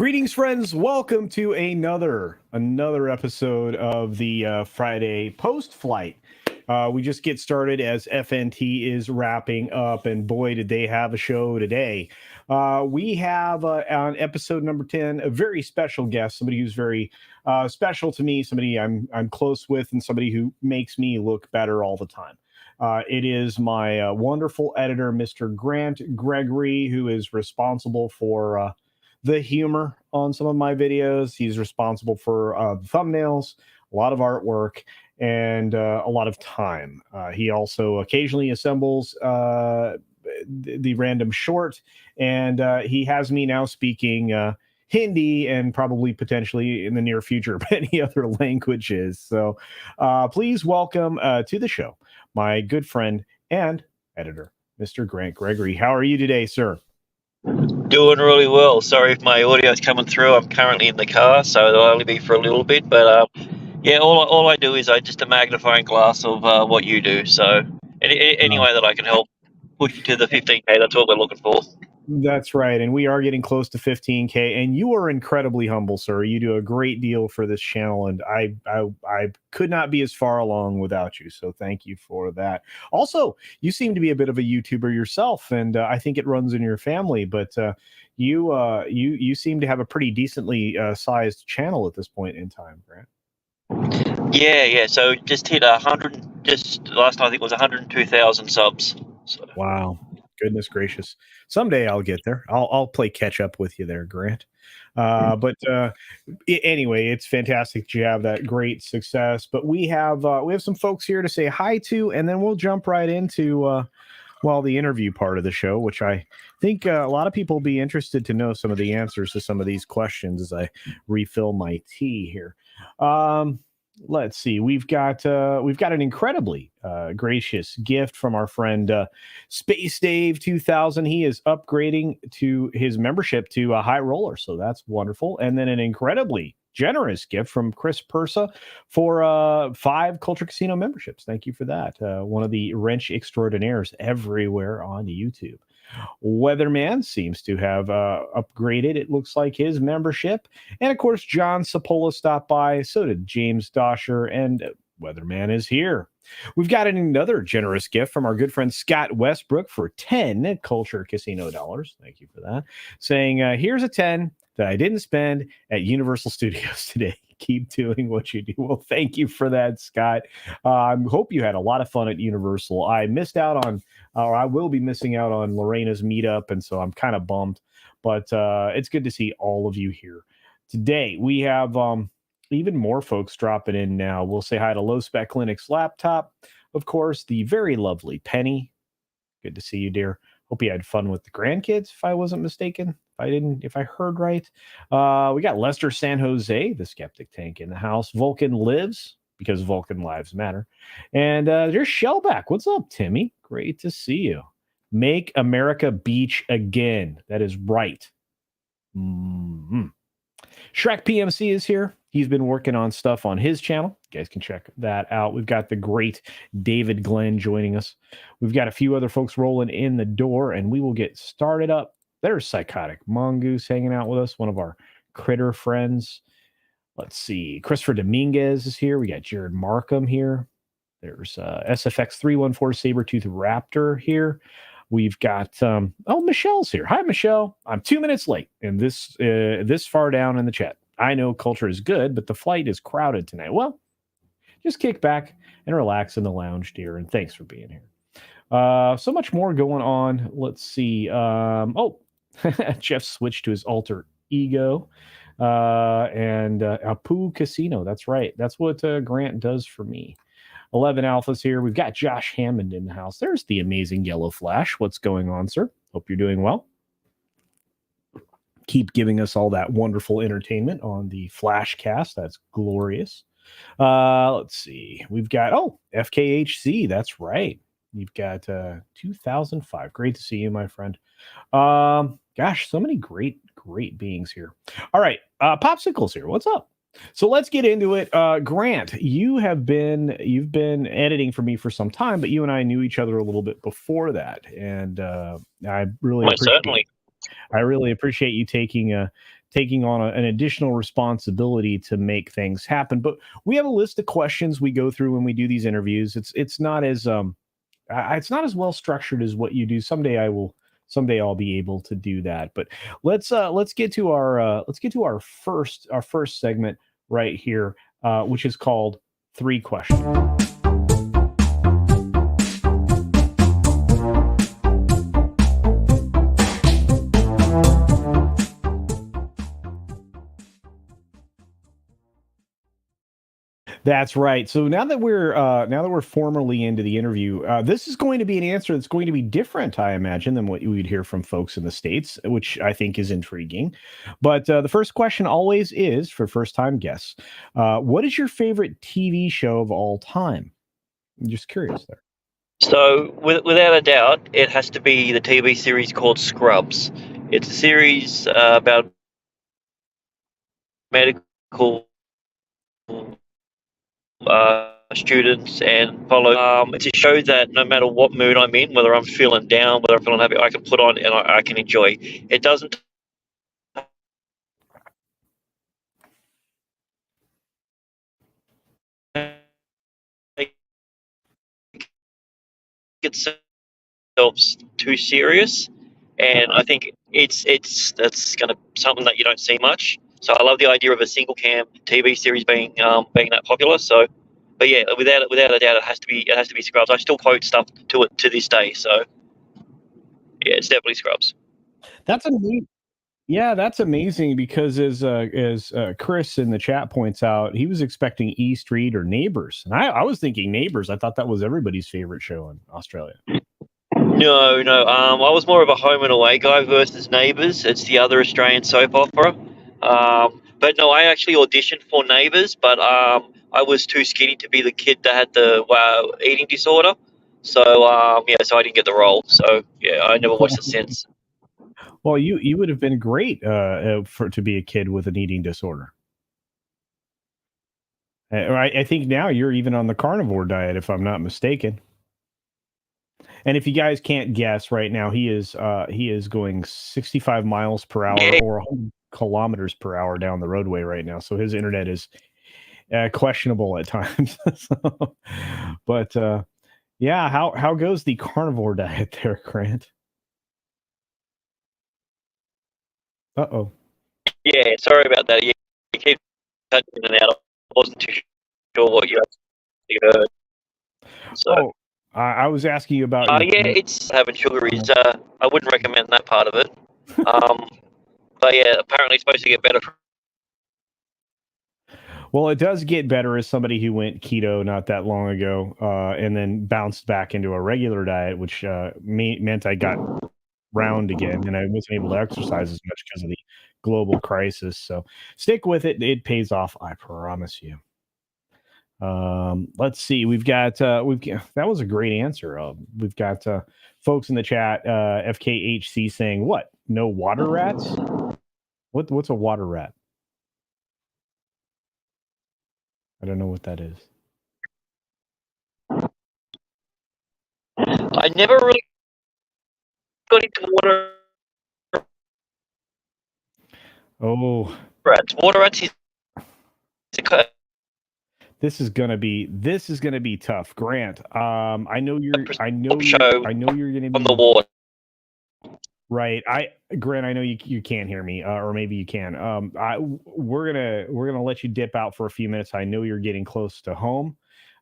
Greetings, friends. Welcome to another episode of the Friday post flight. We just get started as FNT is wrapping up, and boy, did they have a show today. We have on episode number 10 a very special guest, somebody who's very special to me, somebody I'm close with, and somebody who makes me look better all the time. It is my wonderful editor, Mr. Grant Gregory, who is responsible for the humor on some of my videos. He's responsible for thumbnails, a lot of artwork, and a lot of time. He also occasionally assembles the random short, and he has me now speaking Hindi and probably potentially in the near future many other languages. So please welcome to the show my good friend and editor, Mr. Grant Gregory. How are you today, sir? Doing really well. Sorry if my audio is coming through. I'm currently in the car, so it'll only be for a little bit. But yeah, all I do is just a magnifying glass of what you do. So any way that I can help push you to the 15K, that's what we're looking for. That's right. And we are getting close to 15K. And you are incredibly humble, sir. You do a great deal for this channel. And I could not be as far along without you. So thank you for that. Also, you seem to be a bit of a YouTuber yourself. And I think it runs in your family. But you seem to have a pretty decently sized channel at this point in time, Grant. Yeah. So just hit 100. Just last night, I think it was 102,000 subs. So. Wow. Goodness gracious. Someday I'll get there. I'll play catch up with you there, Grant. But anyway, it's fantastic that you have that great success. But we have some folks here to say hi to, and then we'll jump right into the interview part of the show, which I think a lot of people will be interested to know some of the answers to some of these questions as I refill my tea here. Let's see. We've got an incredibly gracious gift from our friend Space Dave 2000. He is upgrading to his membership to a high roller, so that's wonderful. And then an incredibly generous gift from Chris Persa for 5 CultureCasino memberships. Thank you for that. One of the wrench extraordinaires everywhere on YouTube. Weatherman seems to have upgraded, it looks like, his membership. And of course, John Sapola stopped by. So did James Dosher, and Weatherman is here. We've got another generous gift from our good friend Scott Westbrook for 10 CultureCasino dollars. Thank you for that. Saying, here's a 10 that I didn't spend at Universal Studios today. Keep doing what you do. Well, thank you for that, Scott. I hope you had a lot of fun at Universal. I missed out on, or I will be missing out on Lorena's meetup, and so I'm kind of bummed. But it's good to see all of you here today. We have even more folks dropping in now. We'll say hi to Low Spec Clinic's laptop. Of course, the very lovely Penny. Good to see you, dear. Hope you had fun with the grandkids, if I wasn't mistaken. If I heard right. We got Lester San Jose, the Skeptic Tank, in the house. Vulcan lives, because Vulcan lives matter. And there's Shellback. What's up, Timmy? Great to see you. Make America Beach again. That is right. Mm-hmm. Shrek PMC is here. He's been working on stuff on his channel. You guys can check that out. We've got the great David Glenn joining us. We've got a few other folks rolling in the door, and we will get started up. There's Psychotic Mongoose hanging out with us, one of our critter friends. Let's see. Christopher Dominguez is here. We got Jared Markham here. There's SFX314 Sabertooth Raptor here. We've got, Michelle's here. Hi, Michelle. I'm 2 minutes late, and this far down in the chat. I know culture is good, but the flight is crowded tonight. Well, just kick back and relax in the lounge, dear, and thanks for being here. So much more going on. Let's see. Jeff switched to his alter ego. And Apu Casino. That's right. That's what Grant does for me. 11 Alphas here. We've got Josh Hammond in the house. There's the amazing Yellow Flash. What's going on, sir? Hope you're doing well. Keep giving us all that wonderful entertainment on the Flashcast. That's glorious. Let's see. We've got, FKHC. That's right. You've got 2005. Great to see you, my friend. Gosh, so many great beings here. All right. Popsicle's here. What's up? So let's get into it. Grant, you've been editing for me for some time, but you and I knew each other a little bit before that. And I really appreciate you taking taking on an additional responsibility to make things happen. But we have a list of questions we go through when we do these interviews. It's not as well structured as what you do. Someday I'll be able to do that. But let's get to our first segment right here, which is called Three Questions. That's right. So now that we're formally into the interview, this is going to be an answer that's going to be different, I imagine, than what you would hear from folks in the States, which I think is intriguing. But the first question always is for first-time guests: what is your favorite TV show of all time? I'm just curious there. So, without a doubt, it has to be the TV series called Scrubs. It's a series about medical students and follow. It's a show that no matter what mood I'm in, whether I'm feeling down, whether I'm feeling happy, I can put on and I can enjoy. It doesn't take itself too serious, and I think it's that's going to something that you don't see much. So I love the idea of a single cam TV series being that popular. So, but yeah, without a doubt, it has to be Scrubs. I still quote stuff to it to this day. So yeah, it's definitely Scrubs. That's amazing. Yeah, that's amazing because as Chris in the chat points out, he was expecting E Street or Neighbors, and I was thinking Neighbors. I thought that was everybody's favorite show in Australia. No, no. I was more of a Home and Away guy versus Neighbours. It's the other Australian soap opera. But no, I actually auditioned for Neighbours, but I was too skinny to be the kid that had the eating disorder. So yeah, so I didn't get the role. So yeah, I never watched it since. Well, you would have been great for to be a kid with an eating disorder. I think now you're even on the carnivore diet, if I'm not mistaken. And if you guys can't guess right now, he is going 65 miles per hour Yeah, or 100 kilometers per hour down the roadway right now. So his internet is questionable at times. So, but yeah, how goes the carnivore diet there, Grant? Uh-oh. yeah. Sorry about that. Yeah, you keep cutting in and out. I wasn't too sure what you actually heard. So Oh, I was asking you about yeah, it's having sugar uh, is. I wouldn't recommend that part of it. Um, but yeah, apparently it's supposed to get better. well, it does get better as somebody who went keto not that long ago, and then bounced back into a regular diet, which meant I got round again, and I wasn't able to exercise as much because of the global crisis. So stick with it; it pays off, I promise you. Let's see. We've got that was a great answer. We've got folks in the chat, FKHC saying what? No water rats? What's a water rat? I don't know what that is. I never really got into water Oh, rats. Water rats is a this is gonna be tough, Grant. show I know you're gonna on the be water. right. Grant, I know you can't hear me, or maybe you can. We're gonna let you dip out for a few minutes. I know you're getting close to home,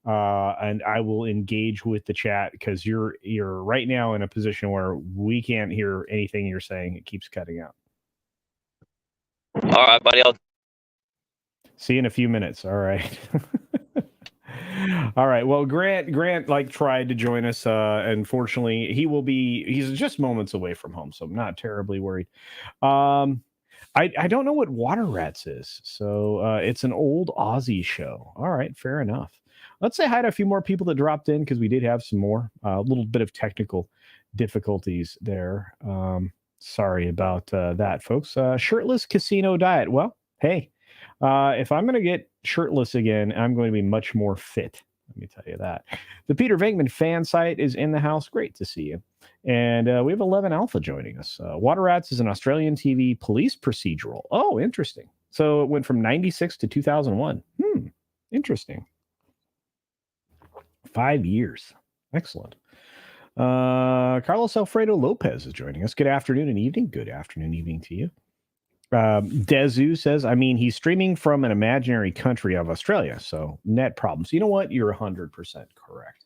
and I will engage with the chat because you're right now in a position where we can't hear anything you're saying. It keeps cutting out. All right, buddy. See you in a few minutes. All right. All right. Well, Grant like tried to join us. Unfortunately, he's just moments away from home, so I'm not terribly worried. Um, I don't know what Water Rats is, so it's an old Aussie show. All right, fair enough. Let's say hi to a few more people that dropped in because we did have some more. A little bit of technical difficulties there. Sorry about that, folks. Shirtless casino diet. Well, hey, if I'm going to get shirtless again, I'm going to be much more fit. Let me tell you that. The Peter Venkman fan site is in the house. Great to see you. And we have 11 Alpha joining us. Water Rats is an Australian TV police procedural. Oh, interesting. So it went from 96 to 2001. Interesting. 5 years. Excellent. Carlos Alfredo Lopez is joining us. Good afternoon and evening. Good afternoon, evening to you. Dezu says, I mean, he's streaming from an imaginary country of Australia, so net problems. You know what? You're 100% correct.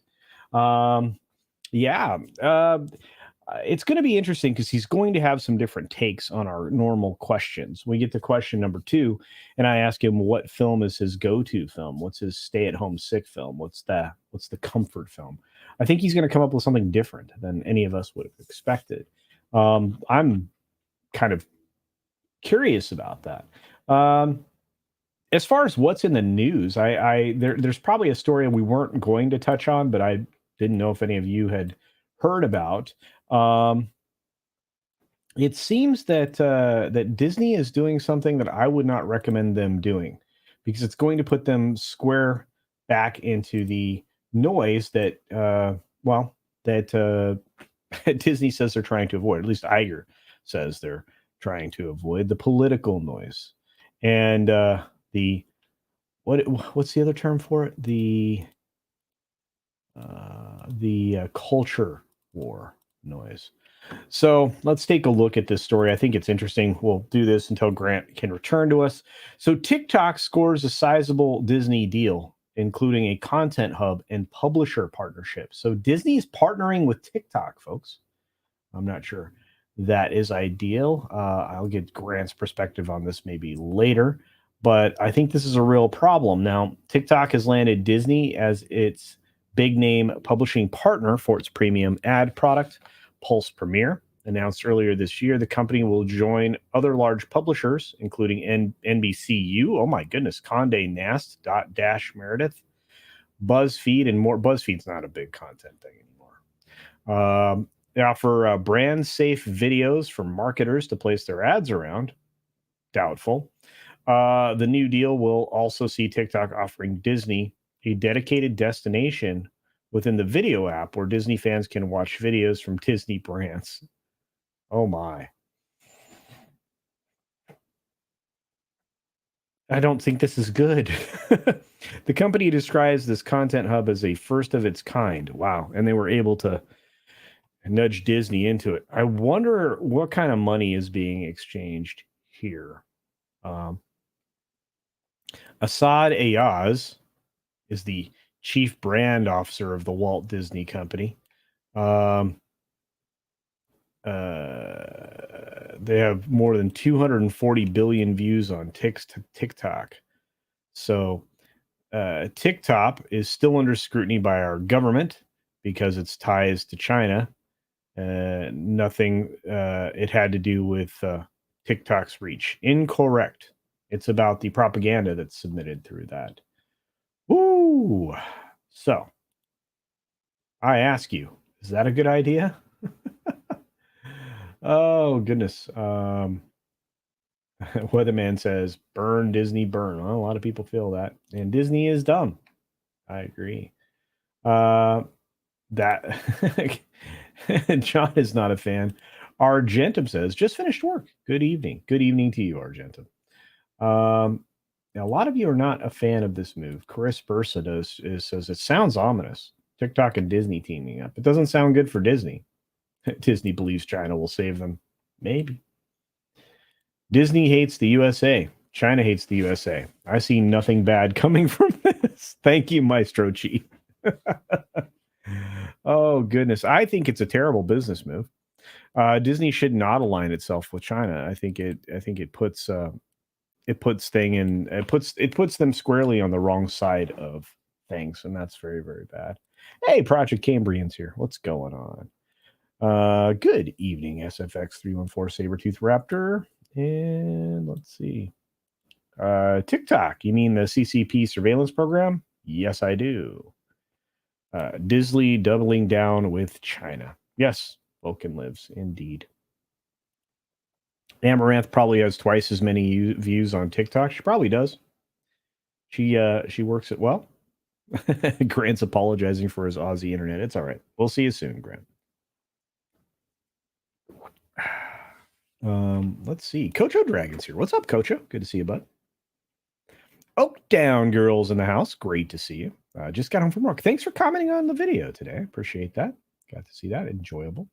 It's going to be interesting because he's going to have some different takes on our normal questions. We get to question number 2, and I ask him what film is his go-to film. What's his stay-at-home sick film? What's the comfort film? I think he's going to come up with something different than any of us would have expected. I'm kind of curious about that. As far as what's in the news, there's probably a story we weren't going to touch on, but I didn't know if any of you had heard about. It seems that that Disney is doing something that I would not recommend them doing, because it's going to put them square back into the noise that Disney says they're trying to avoid. At least Iger says they're trying to avoid the political noise, and what's the other term for it? The culture war noise. So let's take a look at this story. I think it's interesting. We'll do this until Grant can return to us. So TikTok scores a sizable Disney deal, including a content hub and publisher partnership. So Disney's partnering with TikTok, folks. I'm not sure that is ideal. I'll get Grant's perspective on this maybe later, but I think this is a real problem. Now, TikTok has landed Disney as its big name publishing partner for its premium ad product, Pulse Premiere. Announced earlier this year, the company will join other large publishers, including NBCU, oh my goodness, Condé Nast, Dash Meredith, BuzzFeed, and more. BuzzFeed's not a big content thing anymore. They offer brand safe videos for marketers to place their ads around. Doubtful. The new deal will also see TikTok offering Disney a dedicated destination within the video app where Disney fans can watch videos from Disney brands. Oh my. I don't think this is good. The company describes this content hub as a first of its kind. Wow. And they were able to nudge Disney into it. I wonder what kind of money is being exchanged here. Assad Ayaz is the chief brand officer of the Walt Disney Company. They have more than 240 billion views on TikTok. So TikTok is still under scrutiny by our government because its ties to China. Nothing it had to do with TikTok's reach. Incorrect. It's about the propaganda that's submitted through that. Ooh. So I ask you, is that a good idea? Oh, goodness. Weatherman says, burn Disney, burn. Well, a lot of people feel that. And Disney is dumb. I agree. That John is not a fan. Argentum says, just finished work. Good evening. Good evening to you, Argentum. Now, a lot of you are not a fan of this move. Chris Bursa says, it sounds ominous. TikTok and Disney teaming up. It doesn't sound good for Disney. Disney believes China will save them. Maybe. Disney hates the USA. China hates the USA. I see nothing bad coming from this. Thank you, Maestro Chief. Oh, goodness. I think it's a terrible business move. Disney should not align itself with China. I think it puts them squarely on the wrong side of things, and that's very, very bad. Hey, Project Cambrian's here. What's going on? Good evening, SFX 314 Sabertooth Raptor. And let's see. TikTok, you mean the CCP surveillance program? Yes, I do. Disney doubling down with China. Yes, Vulcan lives, indeed. Amaranth probably has twice as many views on TikTok. She probably does. She works it well. Grant's apologizing for his Aussie internet. It's all right. We'll see you soon, Grant. Let's see. Coach Dragon's here. What's up, Coach? Good to see you, bud. Oak Down Girls in the house. Great to see you. Just got home from work. Thanks for commenting on the video today. Appreciate that. Got to see that. Enjoyable.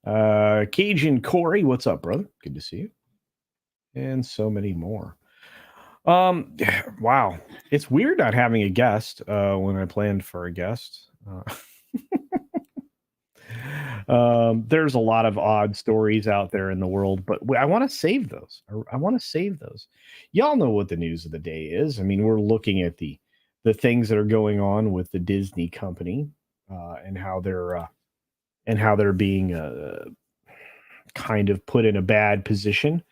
Cajun Corey, what's up, brother? Good to see you. And so many more. Wow. It's weird not having a guest when I planned for a guest. There's a lot of odd stories out there in the world, but I want to save those. I want to save those. Y'all know what the news of the day is. I mean, we're looking at the things that are going on with the Disney company and how they're being kind of put in a bad position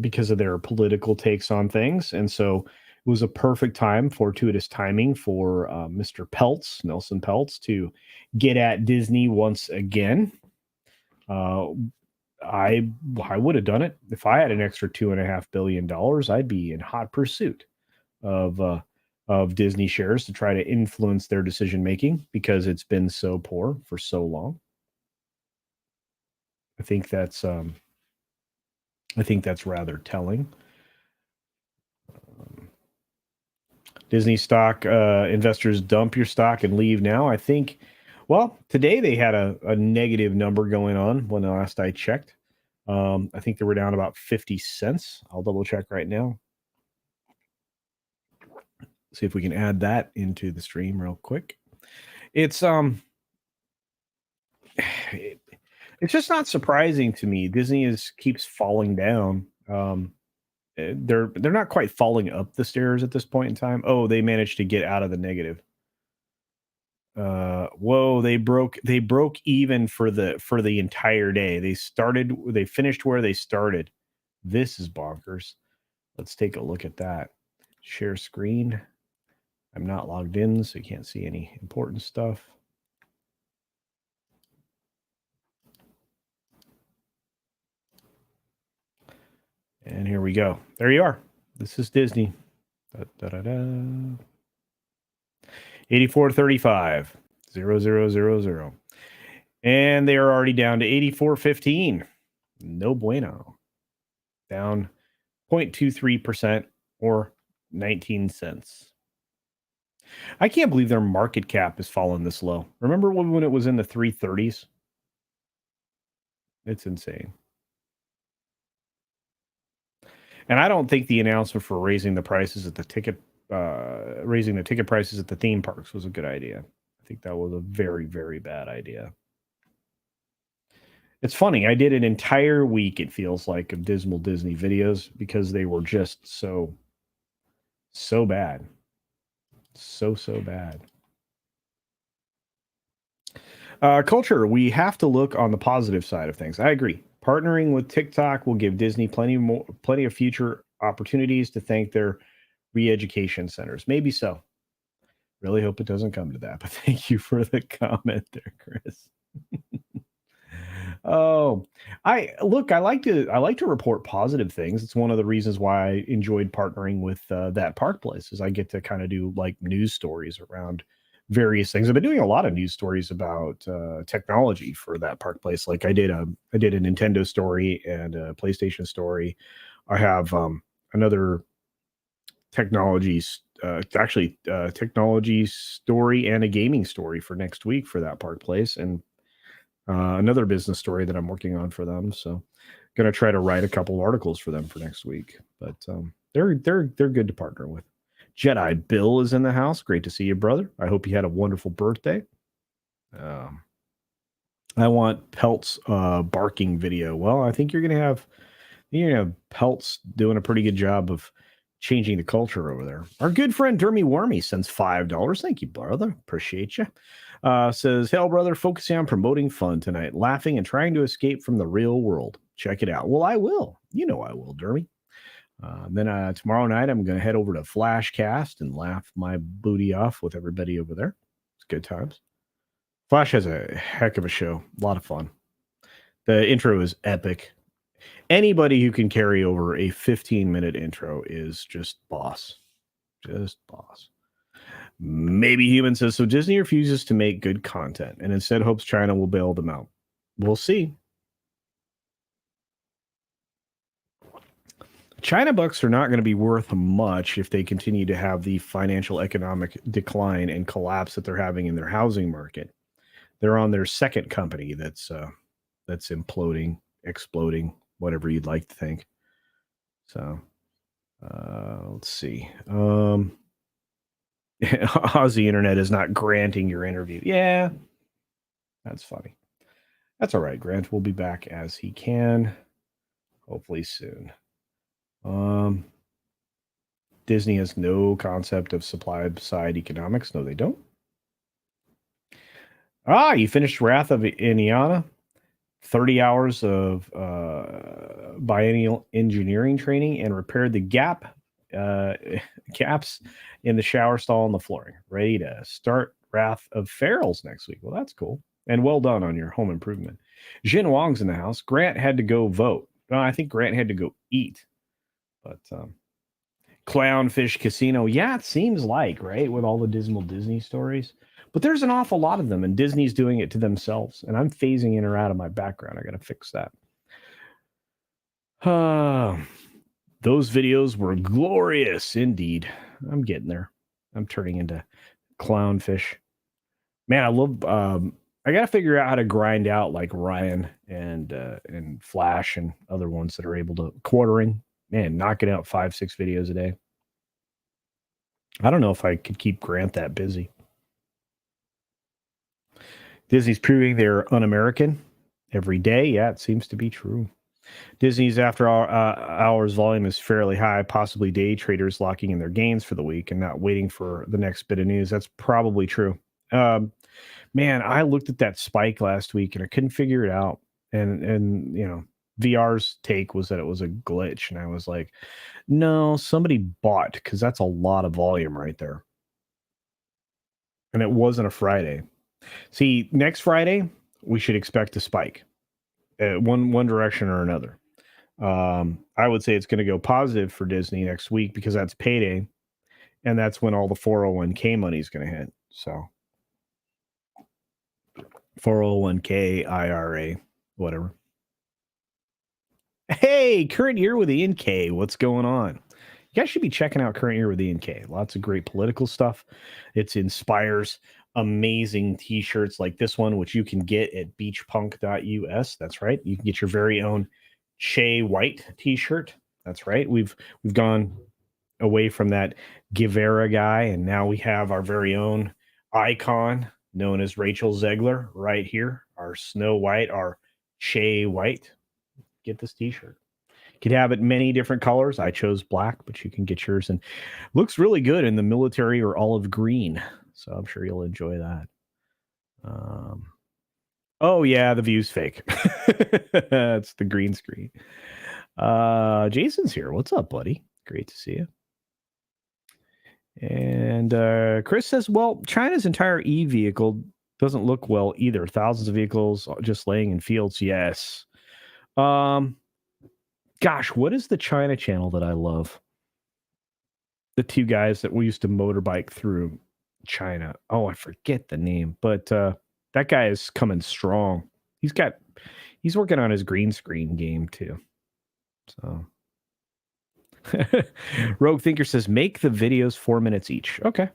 because of their political takes on things. And so it was a perfect time, fortuitous timing for Mr. Peltz, Nelson Peltz, to get at Disney once again. I would have done it. If I had an extra $2.5 billion, I'd be in hot pursuit of Disney shares to try to influence their decision making because it's been so poor for so long. I think that's rather telling. Disney stock investors dump your stock and leave now. I think, well, today they had a negative number going on when last I checked. I think they were down about 50 cents. I'll double check right now. See if we can add that into the stream real quick. It's just not surprising to me. Disney keeps falling down. They're not quite falling up the stairs at this point in time. Oh, they managed to get out of the negative. Whoa, they broke even for the entire day. They finished where they started. This is bonkers. Let's take a look at that. Share screen. I'm not logged in, so you can't see any important stuff. And here we go. There you are. This is Disney. 84.35. 0000. And they are already down to 84.15. No bueno. Down 0.23% or 19 cents. I can't believe their market cap has fallen this low. Remember when it was in the 330s? It's insane. And I don't think the announcement for raising the prices at the ticket prices at the theme parks was a good idea. I think that was a very, very bad idea. It's funny. I did an entire week, it feels like, of dismal Disney videos because they were just so bad. So bad. Culture, we have to look on the positive side of things. I agree. Partnering with TikTok will give Disney plenty of future opportunities to thank their re-education centers. Maybe so. Really hope it doesn't come to that, but thank you for the comment there, Chris. Oh, I like to report positive things. It's one of the reasons why I enjoyed partnering with that park place is I get to kind of do like news stories around various things. I've been doing a lot of news stories about technology for that park place. Like I did a Nintendo story and a PlayStation story. I have another technology story and a gaming story for next week for that park place, and another business story that I'm working on for them. So going to try to write a couple articles for them for next week, but they're good to partner with. Jedi Bill is in the house. Great to see you, brother. I hope you had a wonderful birthday. I want Pelt's barking video. Well, I think you're going to have Pelt's doing a pretty good job of changing the culture over there. Our good friend Dermy Wormy sends $5. Thank you, brother. Appreciate you. Says, hell, brother, focusing on promoting fun tonight, laughing and trying to escape from the real world. Check it out. Well, I will. You know I will, Dermy. Then tomorrow night, I'm going to head over to Flashcast and laugh my booty off with everybody over there. It's good times. Flash has a heck of a show. A lot of fun. The intro is epic. Anybody who can carry over a 15-minute intro is just boss. Just pause. Maybe Human says, so Disney refuses to make good content and instead hopes China will bail them out. We'll see. China bucks are not going to be worth much if they continue to have the financial economic decline and collapse that they're having in their housing market. They're on their second company that's imploding, exploding, whatever you'd like to think. So let's see. Aussie internet is not granting your interview. Yeah, that's funny. That's all right. Grant will be back as he can, hopefully soon. Disney has no concept of supply side economics. No, they don't. You finished Wrath of Ineana. 30 hours of biennial engineering training and repaired the gaps in the shower stall and the flooring. Ready to start Wrath of Ferals next week. Well, that's cool. And well done on your home improvement. Jin Wong's in the house. Grant had to go vote. No, I think Grant had to go eat. But Clownfish Casino. Yeah, it seems like, right? With all the dismal Disney stories. But there's an awful lot of them, and Disney's doing it to themselves. And I'm phasing in or out of my background. I got to fix that. Those videos were glorious indeed. I'm getting there. I'm turning into Clownfish. Man, I love. I got to figure out how to grind out like Ryan and Flash and other ones that are able to quartering. Man, knocking out 5-6 videos a day. I don't know if I could keep Grant that busy. Disney's proving they're un-American every day. Yeah, it seems to be true. Disney's after hours volume is fairly high, possibly day traders locking in their gains for the week and not waiting for the next bit of news. That's probably true. Man, I looked at that spike last week and I couldn't figure it out. And you know, VR's take was that it was a glitch. And I was like, no, somebody bought, because that's a lot of volume right there. And it wasn't a Friday. See, next Friday, we should expect a spike, one direction or another. I would say it's going to go positive for Disney next week because that's payday, and that's when all the 401k money is going to hit. So 401k, IRA, whatever. Hey, Current Year with Ian K. What's going on? You guys should be checking out Current Year with Ian K. Lots of great political stuff. It inspires amazing t-shirts like this one, which you can get at beachpunk.us. That's right. You can get your very own Shea White t-shirt. That's right. We've gone away from that Guevara guy, and now we have our very own icon known as Rachel Zegler right here. Our Snow White, our Shea White. Get this t-shirt. You can have it many different colors. I chose black, but you can get yours, and looks really good in the military or olive green. So I'm sure you'll enjoy that. Oh yeah, the view's fake. It's the green screen. Jason's here. What's up, buddy? Great to see you. And Chris says, well, China's entire e-vehicle doesn't look well either. Thousands of vehicles just laying in fields. Yes. Gosh, what is the China channel that I love? The two guys that we used to motorbike through China. Oh, I forget the name, but that guy is coming strong. He's working on his green screen game too. So Rogue Thinker says, make the videos 4 minutes each. Okay.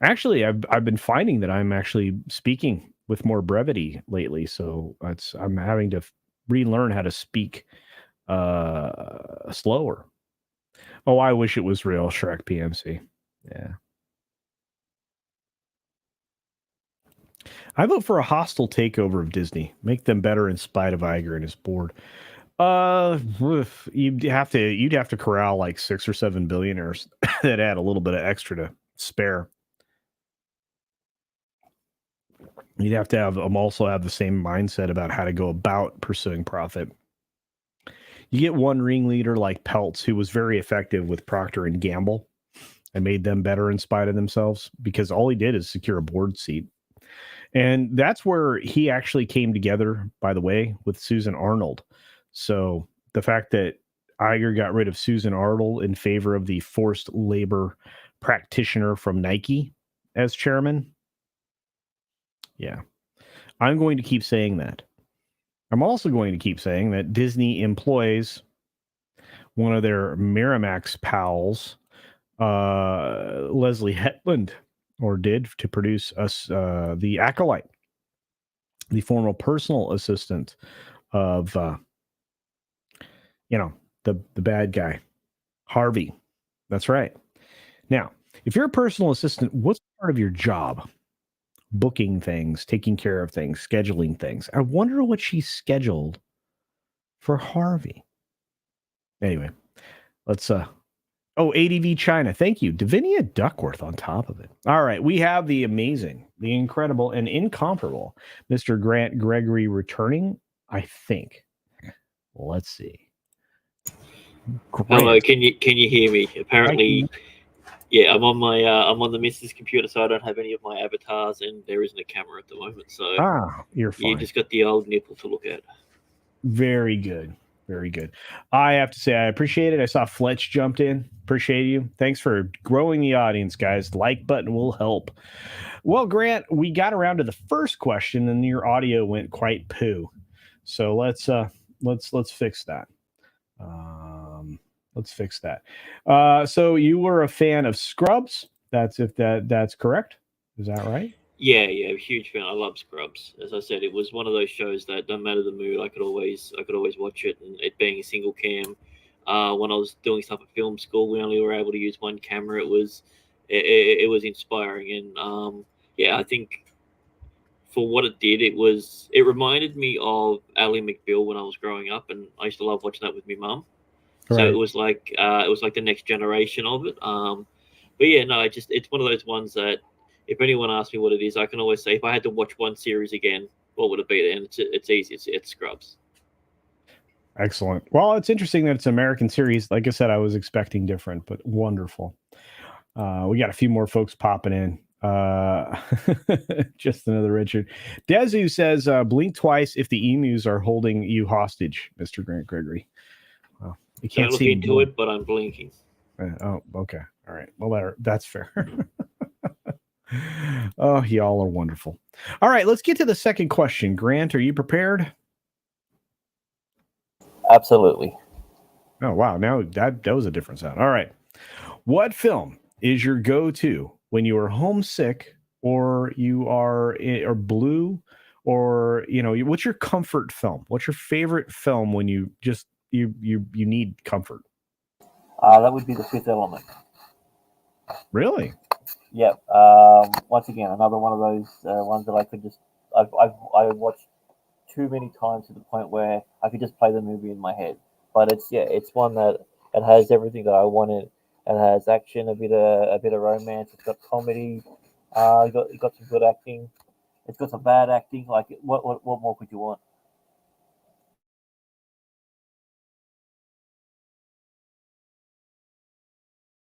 Actually, I've been finding that I'm actually speaking with more brevity lately, so I'm having to relearn how to speak slower. Oh, I wish it was real, Shrek PMC. Yeah. I vote for a hostile takeover of Disney. Make them better in spite of Iger and his board. You'd have to corral like 6 or 7 billionaires that add a little bit of extra to spare. You'd have to have them also have the same mindset about how to go about pursuing profit. You get one ringleader like Peltz, who was very effective with Procter and Gamble and made them better in spite of themselves, because all he did is secure a board seat. And that's where he actually came together, by the way, with Susan Arnold. So the fact that Iger got rid of Susan Arnold in favor of the forced labor practitioner from Nike as chairman. Yeah. I'm going to keep saying that. I'm also going to keep saying that Disney employs one of their Miramax pals, Leslie Hetland, or did, to produce us the Acolyte, the former personal assistant of, the bad guy, Harvey. That's right. Now, if you're a personal assistant, what's part of your job? Booking things, taking care of things, scheduling things. I wonder what she scheduled for Harvey. Anyway, let's ADV China. Thank you. Davinia Duckworth on top of it. All right. We have the amazing, the incredible, and incomparable Mr. Grant Gregory returning, I think. Let's see. Grant. Hello, can you hear me? Apparently, yeah, I'm on the missus computer, so I don't have any of my avatars, and there isn't a camera at the moment. So you're fine. You just got the old nipple to look at. Very good. Very good. I have to say, I appreciate it. I saw Fletch jumped in. Appreciate you. Thanks for growing the audience, guys. The like button will help. Well, Grant, we got around to the first question, and your audio went quite poo. So let's fix that. Let's fix that. So you were a fan of Scrubs. That's correct. Is that right? Yeah, huge fan. I love Scrubs. As I said, it was one of those shows that no matter the mood, I could always watch it. And it being a single cam, when I was doing stuff at film school, we only were able to use one camera. It was inspiring, and I think for what it did, it reminded me of Ally McBeal when I was growing up, and I used to love watching that with my mum. Right. So it was like the next generation of it. But yeah, no, it's one of those ones that if anyone asks me what it is, I can always say if I had to watch one series again, what would it be? And it's easy. It's Scrubs. Excellent. Well, it's interesting that it's an American series. Like I said, I was expecting different, but wonderful. We got a few more folks popping in. Just another Richard. Dezu says, blink twice if the emus are holding you hostage, Mr. Grant Gregory. Well, you can't look into it, but I'm blinking. Oh, okay. All right. Well, that's fair. Oh, y'all are wonderful. All right, let's get to the second question. Grant, are you prepared? Absolutely. Oh, wow. Now that was a different sound. All right. What film is your go-to when you are homesick or you are or blue or, what's your comfort film? What's your favorite film when you just, you need comfort? That would be The Fifth Element. Really? Yep. Once again, another one of those ones that I could just I've watched too many times to the point where I could just play the movie in my head. But it's one that it has everything that I wanted. It has action, a bit of romance. It's got comedy. It got some good acting. It's got some bad acting. Like what more could you want?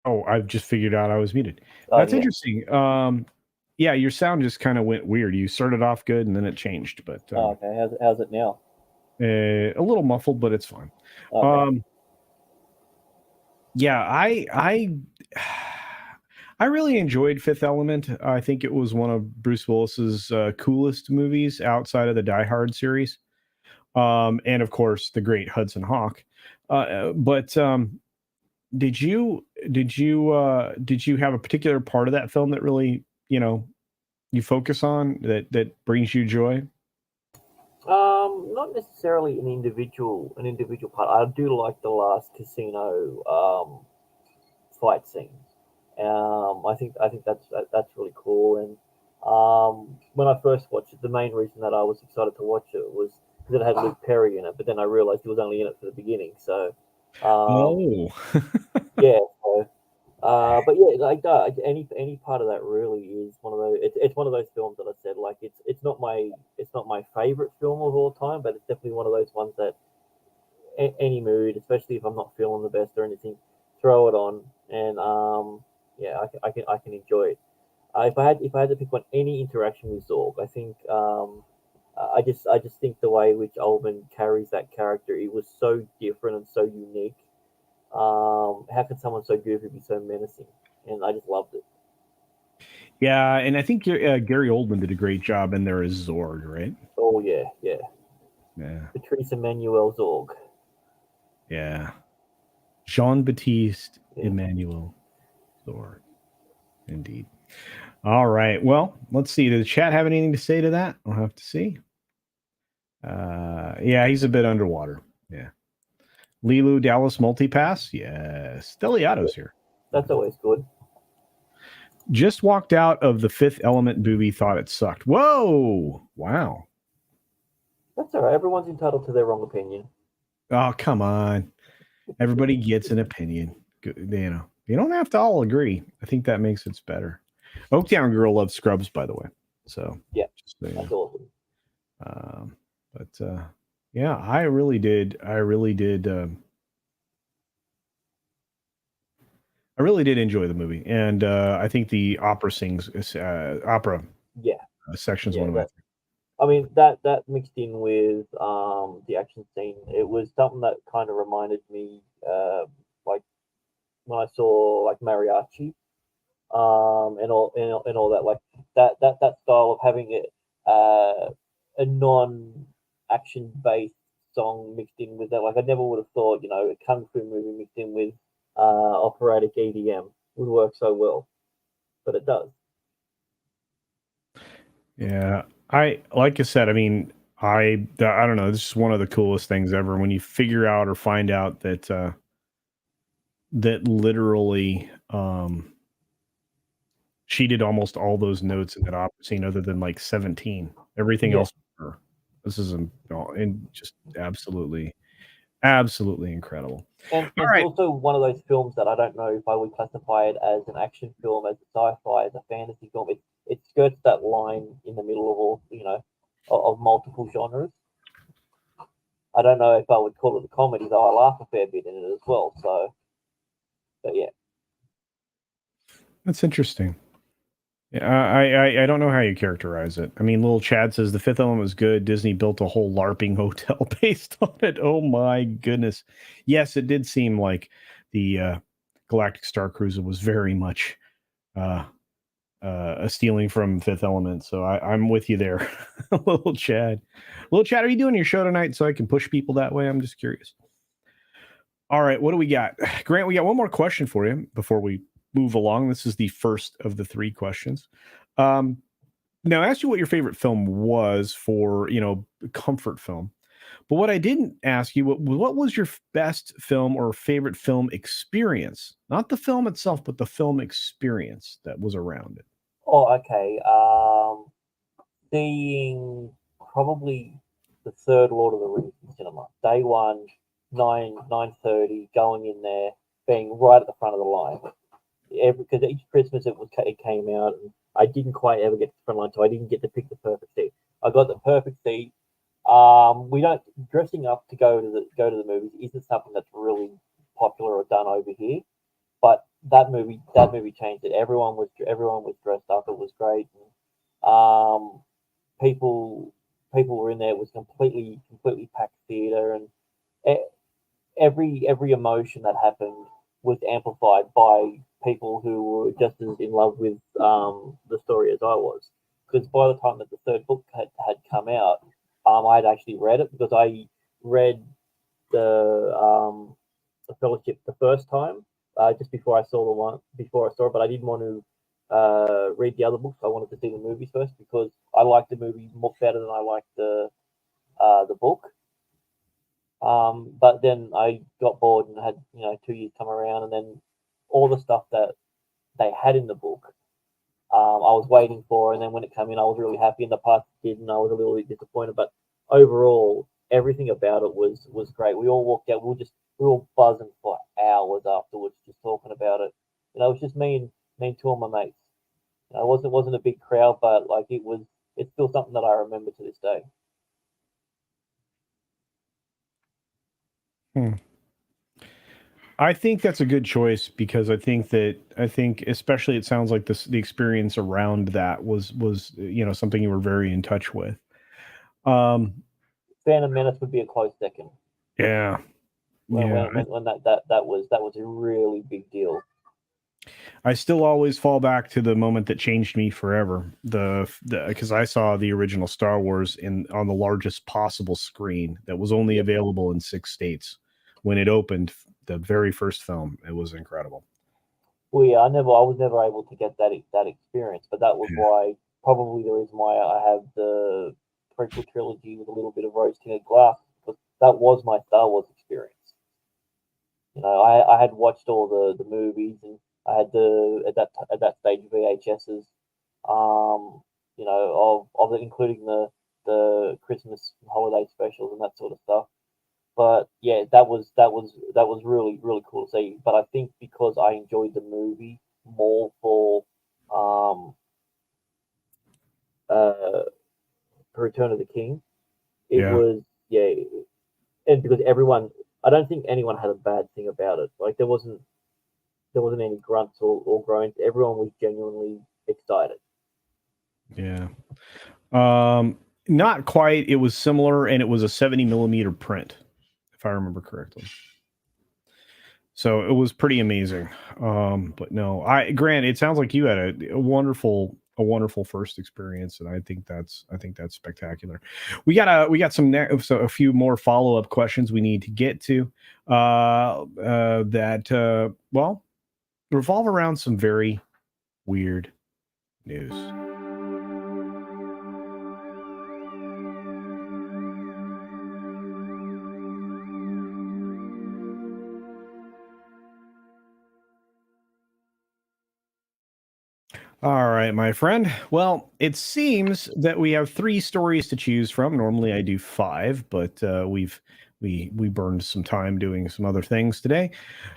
Oh, I've just figured out I was muted. That's interesting. Yeah, your sound just kind of went weird. You started off good and then it changed, but okay. How's it now? A little muffled, but it's fine. Okay. Yeah, I really enjoyed Fifth Element. I think it was one of Bruce Willis's coolest movies outside of the Die Hard series, and of course the great Hudson Hawk. But did you have a particular part of that film that really you focus on that brings you joy? Not necessarily an individual part. I do like the last casino fight scene. I think that's really cool. And when I first watched it, the main reason that I was excited to watch it was because it had Luke Perry in it. But then I realized he was only in it for the beginning. So yeah. So, but yeah, like any part of that really is one of those. It's one of those films that I said like it's not my favorite film of all time, but it's definitely one of those ones that any mood, especially if I'm not feeling the best or anything, throw it on and I can enjoy it. If I had to pick one, any interaction with Zorg, I think I just think the way which Ullman carries that character, it was so different and so unique. How can someone so goofy be so menacing? And I just loved it. Yeah, and I think Gary Oldman did a great job in there as Zorg, right? Oh yeah, yeah. Yeah, Patrice Emmanuel Zorg. yeah. Jean Baptiste Yeah. Emmanuel Zorg, indeed. All right. Well, let's see. Does the chat have anything to say to that? I'll have to see. Yeah, he's a bit underwater. Yeah. Lilu Dallas multipass. Yes. Deliato's here. That's always good. Just walked out of the Fifth Element movie. Thought it sucked. Whoa! Wow. That's all right. Everyone's entitled to their wrong opinion. Oh, come on. Everybody gets an opinion. You know, you don't have to all agree. I think that makes it better. Oaktown Girl loves Scrubs, by the way. So Yeah, so, yeah. that's awesome. But yeah, I really did. I really did enjoy the movie, and I think the opera opera Yeah, section is yeah. one of my. I mean that mixed in with the action scene, it was something that kind of reminded me like when I saw like mariachi and all that, like that style of having a non action based song mixed in with that. Like I never would have thought, a kung fu movie mixed in with operatic EDM would work so well, but it does. Yeah, like I said. I mean, I don't know. This is one of the coolest things ever when you figure out or find out that that literally she did almost all those notes in that opera scene, other than like 17. Everything Yeah. else, her. This is and just absolutely, absolutely incredible. And All it's right. also one of those films that I don't know if I would classify it as an action film, as a sci-fi, as a fantasy film. It skirts that line in the middle of all, of multiple genres. I don't know if I would call it a comedy, though I laugh a fair bit in it as well. So, but yeah. That's interesting. Yeah, I don't know how you characterize it. I mean, little Chad says the Fifth Element was good. Disney built a whole LARPing hotel based on it. Oh my goodness! Yes, it did seem like the Galactic Star Cruiser was very much a stealing from Fifth Element. So I'm with you there, little Chad. Little Chad, are you doing your show tonight so I can push people that way? I'm just curious. All right, what do we got, Grant? We got one more question for you before we move along. This is the first of the three questions. Now, I asked you what your favorite film was for, comfort film. But what I didn't ask you, what was your best film or favorite film experience? Not the film itself, but the film experience that was around it. Oh, okay. Seeing probably the third Lord of the Rings in cinema. Day one, 9:30, going in there, being right at the front of the line. Because each Christmas it came out, and I didn't quite ever get to the front line, so I didn't get to pick the perfect seat. I got the perfect seat. We don't Dressing up to go to the movies isn't something that's really popular or done over here, but that movie changed it. Everyone was dressed up. It was great. And, people were in there. It was completely packed theater, and every emotion that happened was amplified by people who were just as in love with the story as I was. Because by the time that the third book had come out, I'd actually read it, because I read the Fellowship the first time, just before I saw it, but I didn't want to read the other books. I wanted to see the movies first, because I liked the movie more better than I liked the book. But then I got bored and had 2 years come around, and then all the stuff that they had in the book, I was waiting for, and then when it came in, I was really happy, and the parts it did, and I was a little bit disappointed. But overall, everything about it was great. We all walked out. We were all buzzing for hours afterwards, just talking about it. It was just me and two of my mates. It wasn't a big crowd, but like it's still something that I remember to this day. I think that's a good choice, because I think especially it sounds like the experience around that was something you were very in touch with. Phantom Menace would be a close second. Yeah, when that was a really big deal. I still always fall back to the moment that changed me forever. Because I saw the original Star Wars on the largest possible screen that was only available in 6 states when it opened. The very first film, it was incredible. Well, yeah, I was never able to get that experience, but that was why probably the reason why I have the prequel trilogy with a little bit of rose-tinted glass, because that was my Star Wars experience. I had watched all the movies, and I had at that stage VHSs, of it, including the Christmas holiday specials and that sort of stuff. But yeah, that was really really cool to see. But I think because I enjoyed the movie more for Return of the King, it was and because I don't think anyone had a bad thing about it. Like there wasn't any grunts or groans. Everyone was genuinely excited. Yeah. Not quite. It was similar, and it was a 70 millimeter print, if I remember correctly. So it was pretty amazing. But no, Grant, it sounds like you had a wonderful first experience, and I think that's spectacular. We got a few more follow-up questions we need to get to that revolve around some very weird news. All right, my friend. Well, it seems that we have 3 stories to choose from. Normally I do 5, but we burned some time doing some other things today.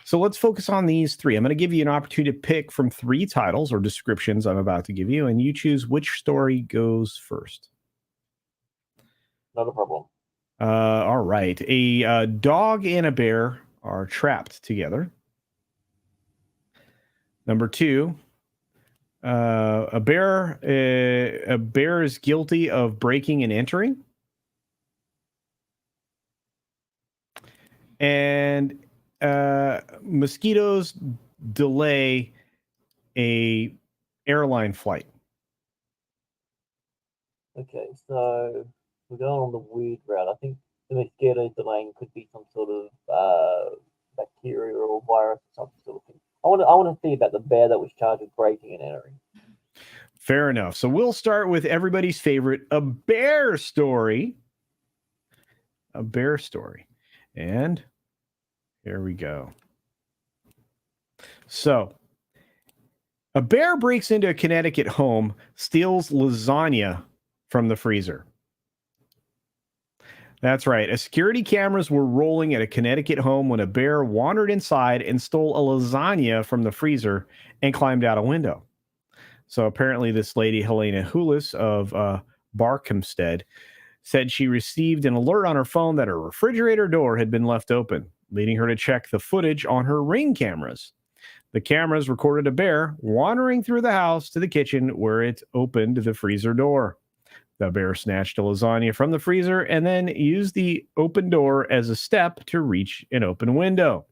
So let's focus on these 3. I'm going to give you an opportunity to pick from 3 titles or descriptions I'm about to give you, and you choose which story goes first. Not a problem. All right. A dog and a bear are trapped together. Number 2. A bear is guilty of breaking and entering, and mosquitoes delay a airline flight. Okay, so we're going on the weird route. I think the mosquitoes delaying could be some sort of bacteria or virus or some sort of thing. I want to see about the bear that was charged with breaking and entering. Fair enough. So we'll start with everybody's favorite, a bear story. A bear story. And here we go. So, a bear breaks into a Connecticut home, steals lasagna from the freezer. That's right. A security cameras were rolling at a Connecticut home when a bear wandered inside and stole a lasagna from the freezer and climbed out a window. So apparently this lady, Helena Hulis of Barkhamsted, said she received an alert on her phone that her refrigerator door had been left open, leading her to check the footage on her Ring cameras. The cameras recorded a bear wandering through the house to the kitchen where it opened the freezer door. The bear snatched a lasagna from the freezer and then used the open door as a step to reach an open window.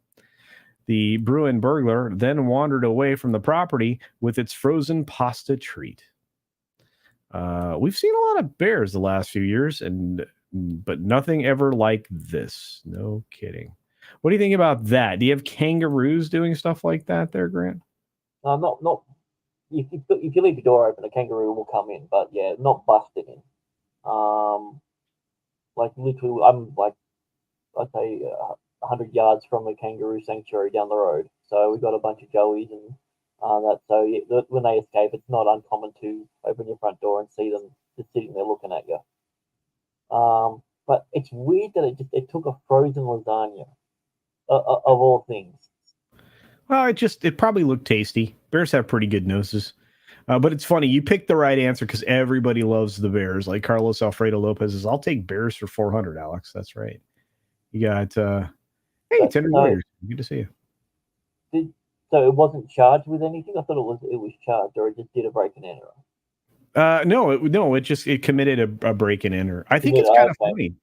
The Bruin burglar then wandered away from the property with its frozen pasta treat. We've seen a lot of bears the last few years, but nothing ever like this. No kidding. What do you think about that? Do you have kangaroos doing stuff like that there, Grant? Not. If you leave your door open, a kangaroo will come in, but yeah, not busting in. Like literally, I'm like, I'd say 100 yards from the kangaroo sanctuary down the road. So we've got a bunch of joeys and that. So yeah, when they escape, it's not uncommon to open your front door and see them just sitting there looking at you. But it's weird that it took a frozen lasagna of all things. Well, it probably looked tasty. Bears have pretty good noses. But it's funny. You picked the right answer because everybody loves the Bears. Like Carlos Alfredo Lopez says, I'll take Bears for 400, Alex. That's right. You got, hey, Tender Warriors. Good to see you. So it wasn't charged with anything? I thought it was charged, or it just did a break and enter. No, it committed a break and enter. I think it's kind of funny,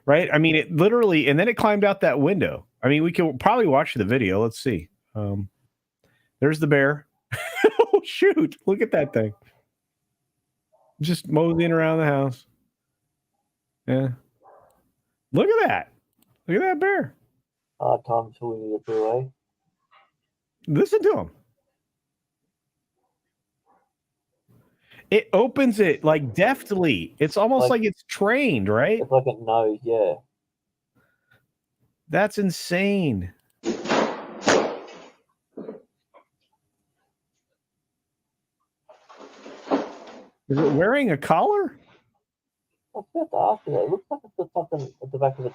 right? I mean, it literally, and then it climbed out that window. I mean, we can probably watch the video. Let's see. There's the bear. Oh, shoot. Look at that thing. Just moseying around the house. Yeah. Look at that. Look at that bear. Time swimming the freeway. Listen to him. It opens it like deftly. It's almost like it's trained, right? It's like it knows, yeah. That's insane. Is it wearing a collar? I was about to ask you that. It looks like it's got something at the back of it.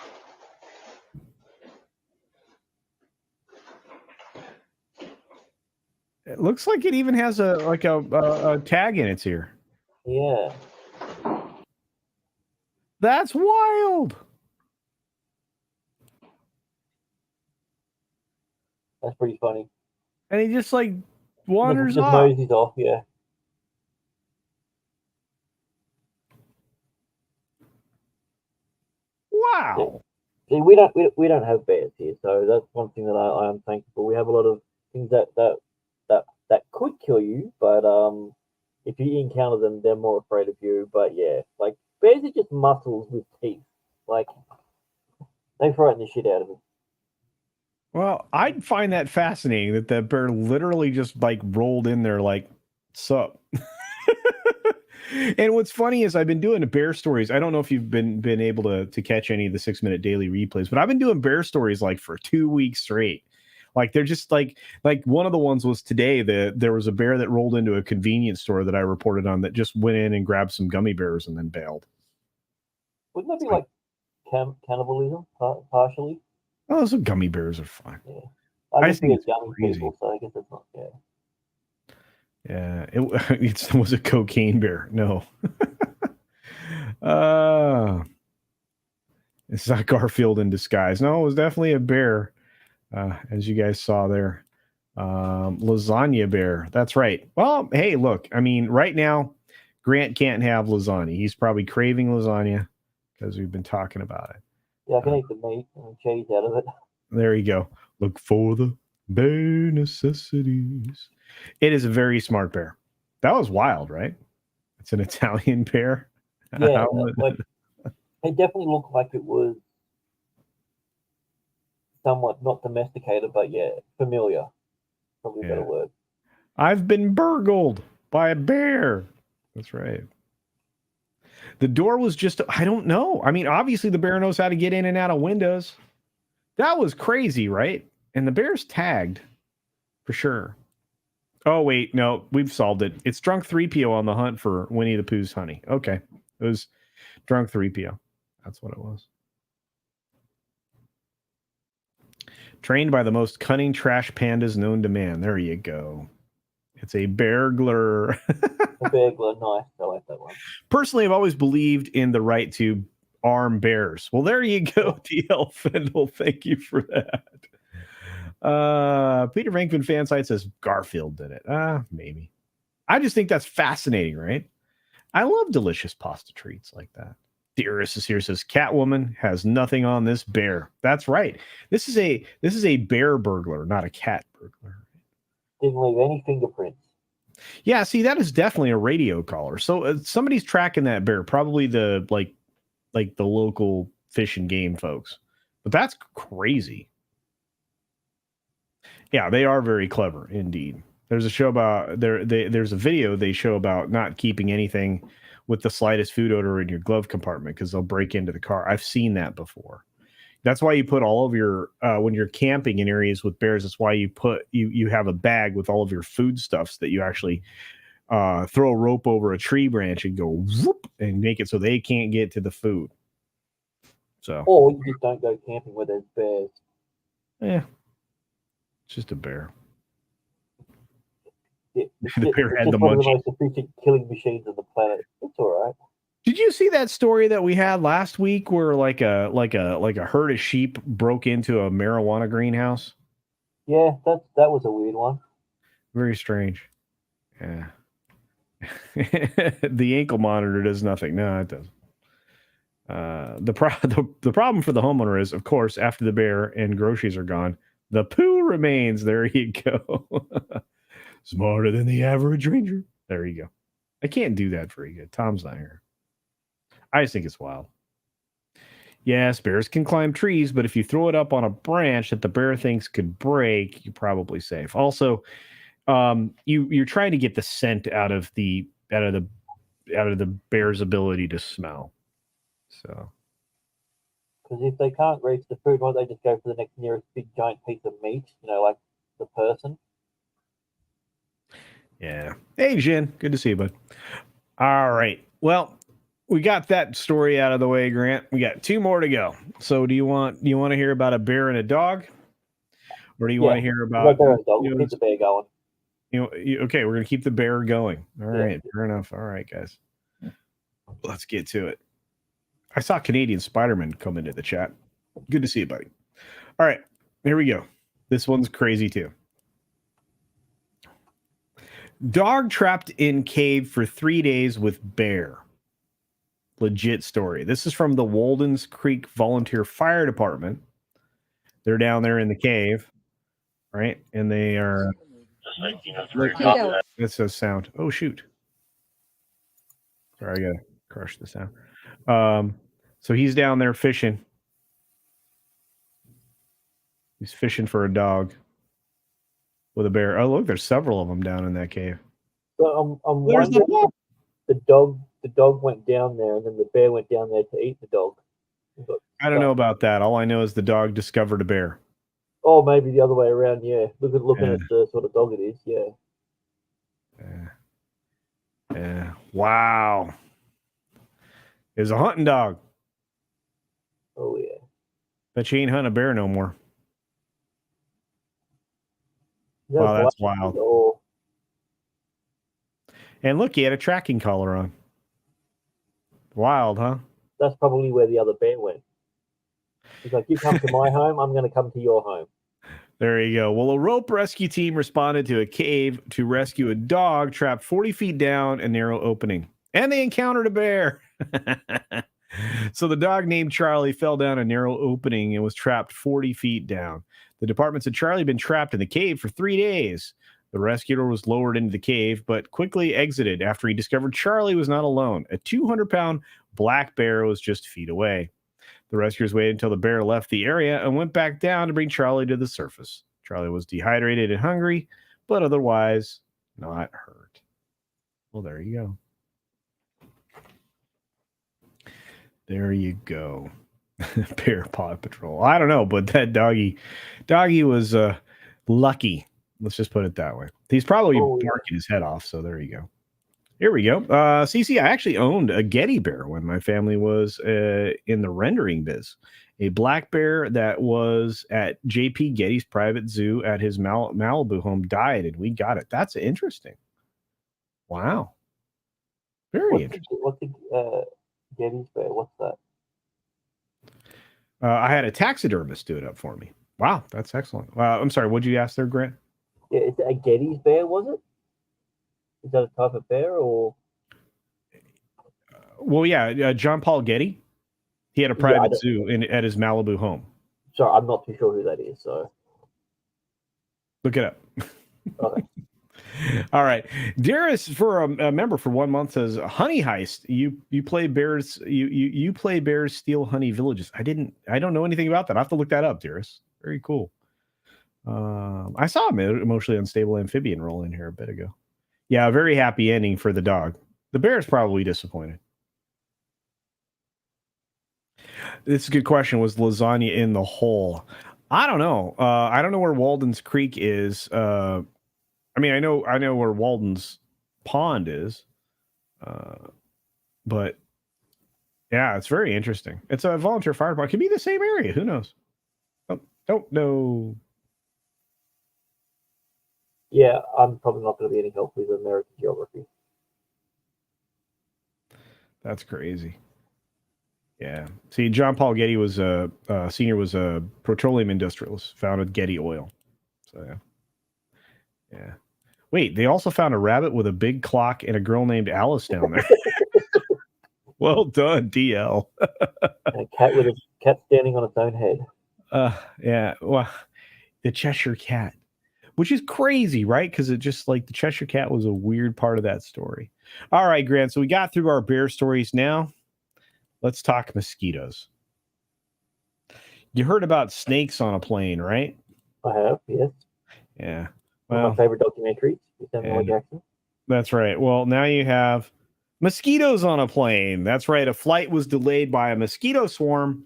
It looks like it even has a tag in its ear. Yeah. That's wild. That's pretty funny. And he just like wanders just off. noses off, yeah. Wow. See, we don't have bears here, so that's one thing that I am thankful. We have a lot of things that could kill you, but if you encounter them, they're more afraid of you. But yeah, like bears are just muscles with teeth. Like they frighten the shit out of me. Well, I'd find that fascinating that the bear literally just like rolled in there like, sup. And what's funny is I've been doing bear stories. I don't know if you've been able to catch any of the 6-minute daily replays, but I've been doing bear stories like for 2 weeks straight. Like they're just like one of the ones was today that there was a bear that rolled into a convenience store that I reported on that just went in and grabbed some gummy bears and then bailed. Wouldn't that be like cannibalism partially? Oh, so gummy bears are fine. Yeah. I think it's young people, so I guess it's not. Yeah. Yeah, it was a cocaine bear. No. It's not Garfield in disguise. No, it was definitely a bear, as you guys saw there. Lasagna bear. That's right. Well, hey, look. I mean, right now, Grant can't have lasagna. He's probably craving lasagna because we've been talking about it. Yeah, I can eat the meat and cheese out of it. There you go. Look for the bare necessities. It is a very smart bear. That was wild, right? It's an Italian bear. Yeah, like it definitely looked like it was somewhat not domesticated, but yeah, familiar. Probably a better word. I've been burgled by a bear. That's right. The door was just, I don't know. I mean, obviously the bear knows how to get in and out of windows. That was crazy, right? And the bear's tagged for sure. Oh, wait, no, we've solved it. It's Drunk 3PO on the hunt for Winnie the Pooh's honey. Okay. It was Drunk 3PO. That's what it was. Trained by the most cunning trash pandas known to man. There you go. It's a beargler. A beargler, nice. I like that one. Personally, I've always believed in the right to arm bears. Well, there you go, DL Fendel. Thank you for that. Peter Venkman fan site says Garfield did it. Maybe. I just think that's fascinating, right? I love delicious pasta treats like that. Dearest is here, says Catwoman has nothing on this bear. That's right. This is a bear burglar, not a cat burglar. Didn't leave any fingerprints. Yeah, see, that is definitely a radio caller. So somebody's tracking that bear, probably the like the local fish and game folks. But that's crazy. Yeah, they are very clever indeed. There's a show about there's a video they show about not keeping anything with the slightest food odor in your glove compartment because they'll break into the car. I've seen that before. That's why you put all of your when you're camping in areas with bears. That's why you have a bag with all of your foodstuffs that you actually throw a rope over a tree branch and go whoop and make it so they can't get to the food. So, or you just don't go camping where there's bears. Yeah, it's just a bear. Yeah, the bear had the one of the munchies. most efficient killing machines on the planet. It's all right. Did you see that story that we had last week where like a herd of sheep broke into a marijuana greenhouse? Yeah, that was a weird one. Very strange. Yeah. The ankle monitor does nothing. No, it doesn't. The problem for the homeowner is, of course, after the bear and groceries are gone, the poo remains. There you go. Smarter than the average ranger. There you go. I can't do that very good. Tom's not here. I just think it's wild. Yes, bears can climb trees, but if you throw it up on a branch that the bear thinks could break, you're probably safe. Also, you're trying to get the scent out of the bear's ability to smell. So, Because if they can't reach the food, why don't they just go for the next nearest big giant piece of meat? Like the person. yeah. Hey, Jen. Good to see you, bud. All right. Well, we got that story out of the way, Grant. We got 2 more to go. So, do you want to hear about a bear and a dog, or do you want to hear about? Bear and a dog. We'll keep the bear going. Okay, we're gonna keep the bear going. All right, Yeah. fair enough. All right, guys, let's get to it. I saw Canadian Spider-Man come into the chat. Good to see you, buddy. All right, here we go. This one's crazy too. Dog trapped in cave for 3 days with bear. Legit story. This is from the Walden's Creek Volunteer Fire Department. They're down there in the cave, right? And they are. That's a sound. Oh shoot! Sorry, I gotta crush the sound. So he's down there fishing. He's fishing for a dog with a bear. Oh, look, there's several of them down in that cave. So I'm wondering, the dog went down there, and then the bear went down there to eat the dog. I don't know about that. All I know is the dog discovered a bear. Oh, maybe the other way around. Yeah, looking at the sort of dog it is. Yeah. Yeah. Wow. It's a hunting dog. Oh yeah. Bet you ain't hunting a bear no more. Wow, that's wild. Or... And look, he had a tracking collar on. Wild, huh? That's probably where the other bear went. He's like, you come to my home, I'm going to come to your home. There you go. Well, a rope rescue team responded to a cave to rescue a dog trapped 40 feet down a narrow opening. And they encountered a bear. So the dog named Charlie fell down a narrow opening and was trapped 40 feet down. The department said Charlie had been trapped in the cave for 3 days. The rescuer was lowered into the cave, but quickly exited after he discovered Charlie was not alone. A 200-pound black bear was just feet away. The rescuers waited until the bear left the area and went back down to bring Charlie to the surface. Charlie was dehydrated and hungry, but otherwise not hurt. Well, there you go. There you go. Bear Paw Patrol. I don't know, but that doggy was lucky. Let's just put it that way. He's probably barking his head off, so there you go. Here we go. CC, I actually owned a Getty bear when my family was in the rendering biz. A black bear that was at JP Getty's private zoo at his Malibu home died, and we got it. That's interesting. Wow. Very interesting. What's the Getty's bear? What's that? I had a taxidermist do it up for me. Wow, that's excellent. I'm sorry, what'd you ask there, Grant? Yeah, is it a Getty's bear, was it? Is that a type of bear, or? Well, yeah, John Paul Getty. He had a private zoo at his Malibu home. Sorry, I'm not too sure who that is, so. Look it up. Okay. All right. Darius, for a member for 1 month, says honey heist. You play bears. You play bears steal honey villages. I don't know anything about that. I have to look that up, Darius. Very cool. I saw him emotionally unstable amphibian roll in here a bit ago. Yeah, a very happy ending for the dog. The bear is probably disappointed. This is a good question. Was lasagna in the hole? I don't know. I don't know where Walden's Creek is. I mean, I know where Walden's Pond is. But yeah, it's very interesting. It's a volunteer fire department. It could be the same area. Who knows? Don't know. Yeah, I'm probably not going to be any help with American geography. That's crazy. Yeah. See, John Paul Getty was senior was a petroleum industrialist, founded Getty Oil. So yeah. Wait, they also found a rabbit with a big clock and a girl named Alice down there. Well done, DL. And a cat standing on its own head. Yeah. Well, the Cheshire Cat, which is crazy, right? Because it just like the Cheshire Cat was a weird part of that story. All right, Grant. So we got through our bear stories. Now let's talk mosquitoes. You heard about snakes on a plane, right? I have, yes. Yeah. One of my favorite documentaries with Samuel L. Jackson. That's right. Well, now you have mosquitoes on a plane. That's right. A flight was delayed by a mosquito swarm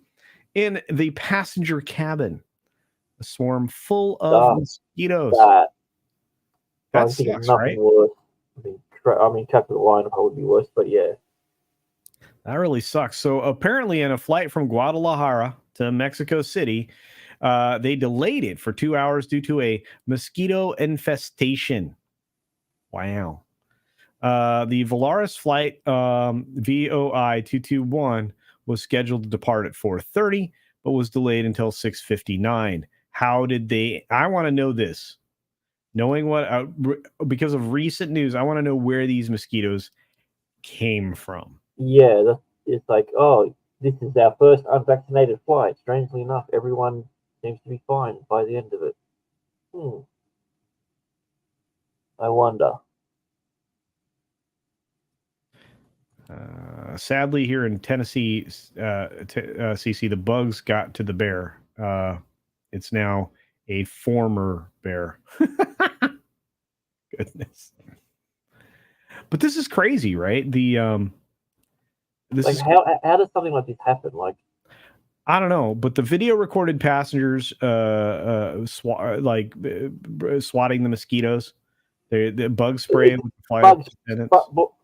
in the passenger cabin. A swarm full of mosquitoes. That sucks, right? Worse. I mean, Capital Line would probably be worse, but yeah. That really sucks. So apparently in a flight from Guadalajara to Mexico City, they delayed it for 2 hours due to a mosquito infestation. Wow. The Volaris flight VOI 221 was scheduled to depart at 4:30, but was delayed until 6:59. How did they? I want to know this. Knowing what, because of recent news, I want to know where these mosquitoes came from. Yeah, it's like, oh, this is our first unvaccinated flight. Strangely enough, everyone seems to be fine by the end of it. I wonder. Sadly, here in Tennessee, CC, the bugs got to the bear. It's now a former bear. Goodness. But this is crazy, right? How does something like this happen? Like, I don't know, but the video recorded passengers swatting the mosquitoes. The bug spray with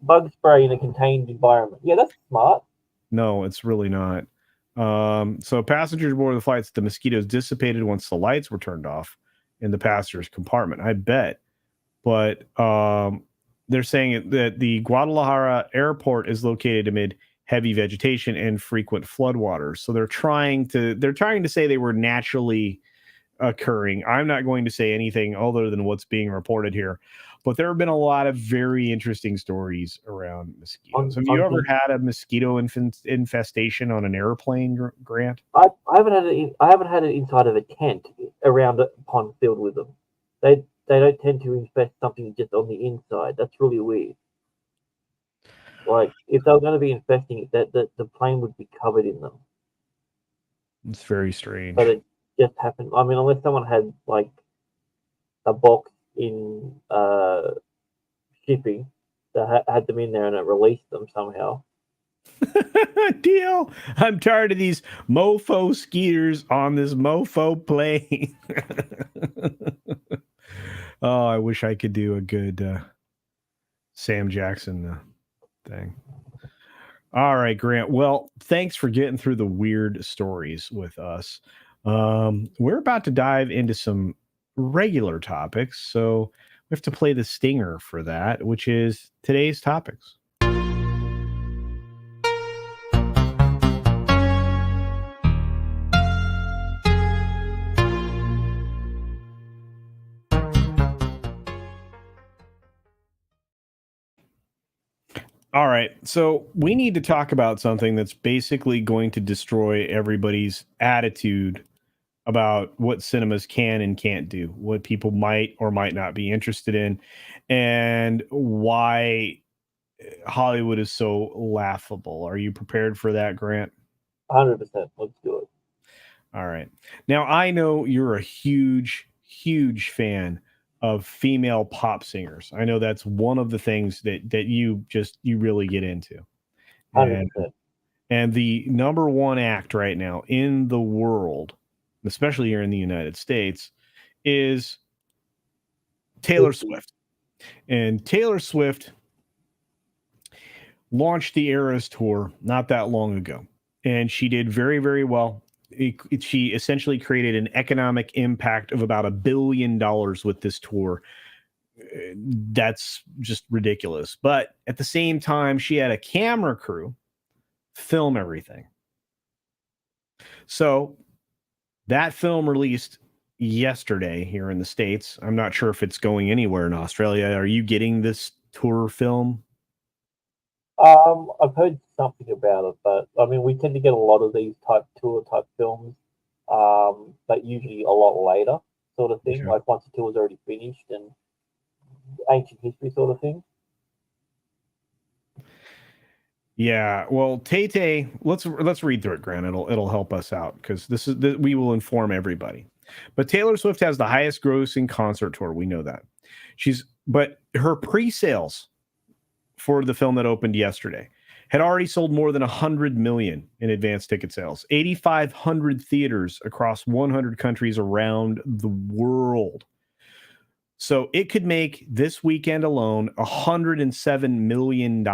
bug spray in a contained environment. Yeah, that's smart. No, it's really not. So passengers aboard the flights, the mosquitoes dissipated once the lights were turned off in the passenger's compartment. I bet. But they're saying that the Guadalajara airport is located amid heavy vegetation and frequent floodwaters. So they're trying to say they were naturally occurring. I'm not going to say anything other than what's being reported here, but there have been a lot of very interesting stories around mosquitoes. Have you ever had a mosquito infestation on an airplane, Grant? I haven't had it. I haven't had it inside of a tent around a pond filled with them. They don't tend to infest something just on the inside. That's really weird. Like, if they were going to be infesting it, the plane would be covered in them. It's very strange. But it just happened. I mean, unless someone had like a box in shipping that had them in there and it released them somehow. Deal. I'm tired of these mofo skiers on this mofo plane. Oh, I wish I could do a good Sam Jackson thing. All right, Grant. Well, thanks for getting through the weird stories with us. We're about to dive into some regular topics, so we have to play the stinger for that, which is today's topics. All right. So we need to talk about something that's basically going to destroy everybody's attitude about what cinemas can and can't do, what people might or might not be interested in, and why Hollywood is so laughable. Are you prepared for that, Grant? 100%. Let's do it. All right. Now, I know you're a huge, huge fan of female pop singers. I know that's one of the things that you really get into. 100%. And the number one act right now in the world, especially here in the United States, is Taylor Swift. And Taylor Swift launched the Eras Tour not that long ago. And she did very, very well. She essentially created an economic impact of about $1 billion with this tour. That's just ridiculous. But at the same time, she had a camera crew film everything. So that film released yesterday here in the States. I'm not sure if it's going anywhere in Australia. Are you getting this tour film? I've heard something about it. But I mean, we tend to get a lot of these tour type films, but usually a lot later, sort of thing. Okay. Like once the tour's already finished and ancient history sort of thing. Yeah, well, Tay, let's read through it, Grant. It'll help us out because we will inform everybody. But Taylor Swift has the highest grossing concert tour. We know that. But her pre-sales for the film that opened yesterday had already sold more than 100 million in advance ticket sales. 8,500 theaters across 100 countries around the world. So it could make this weekend alone $107 million.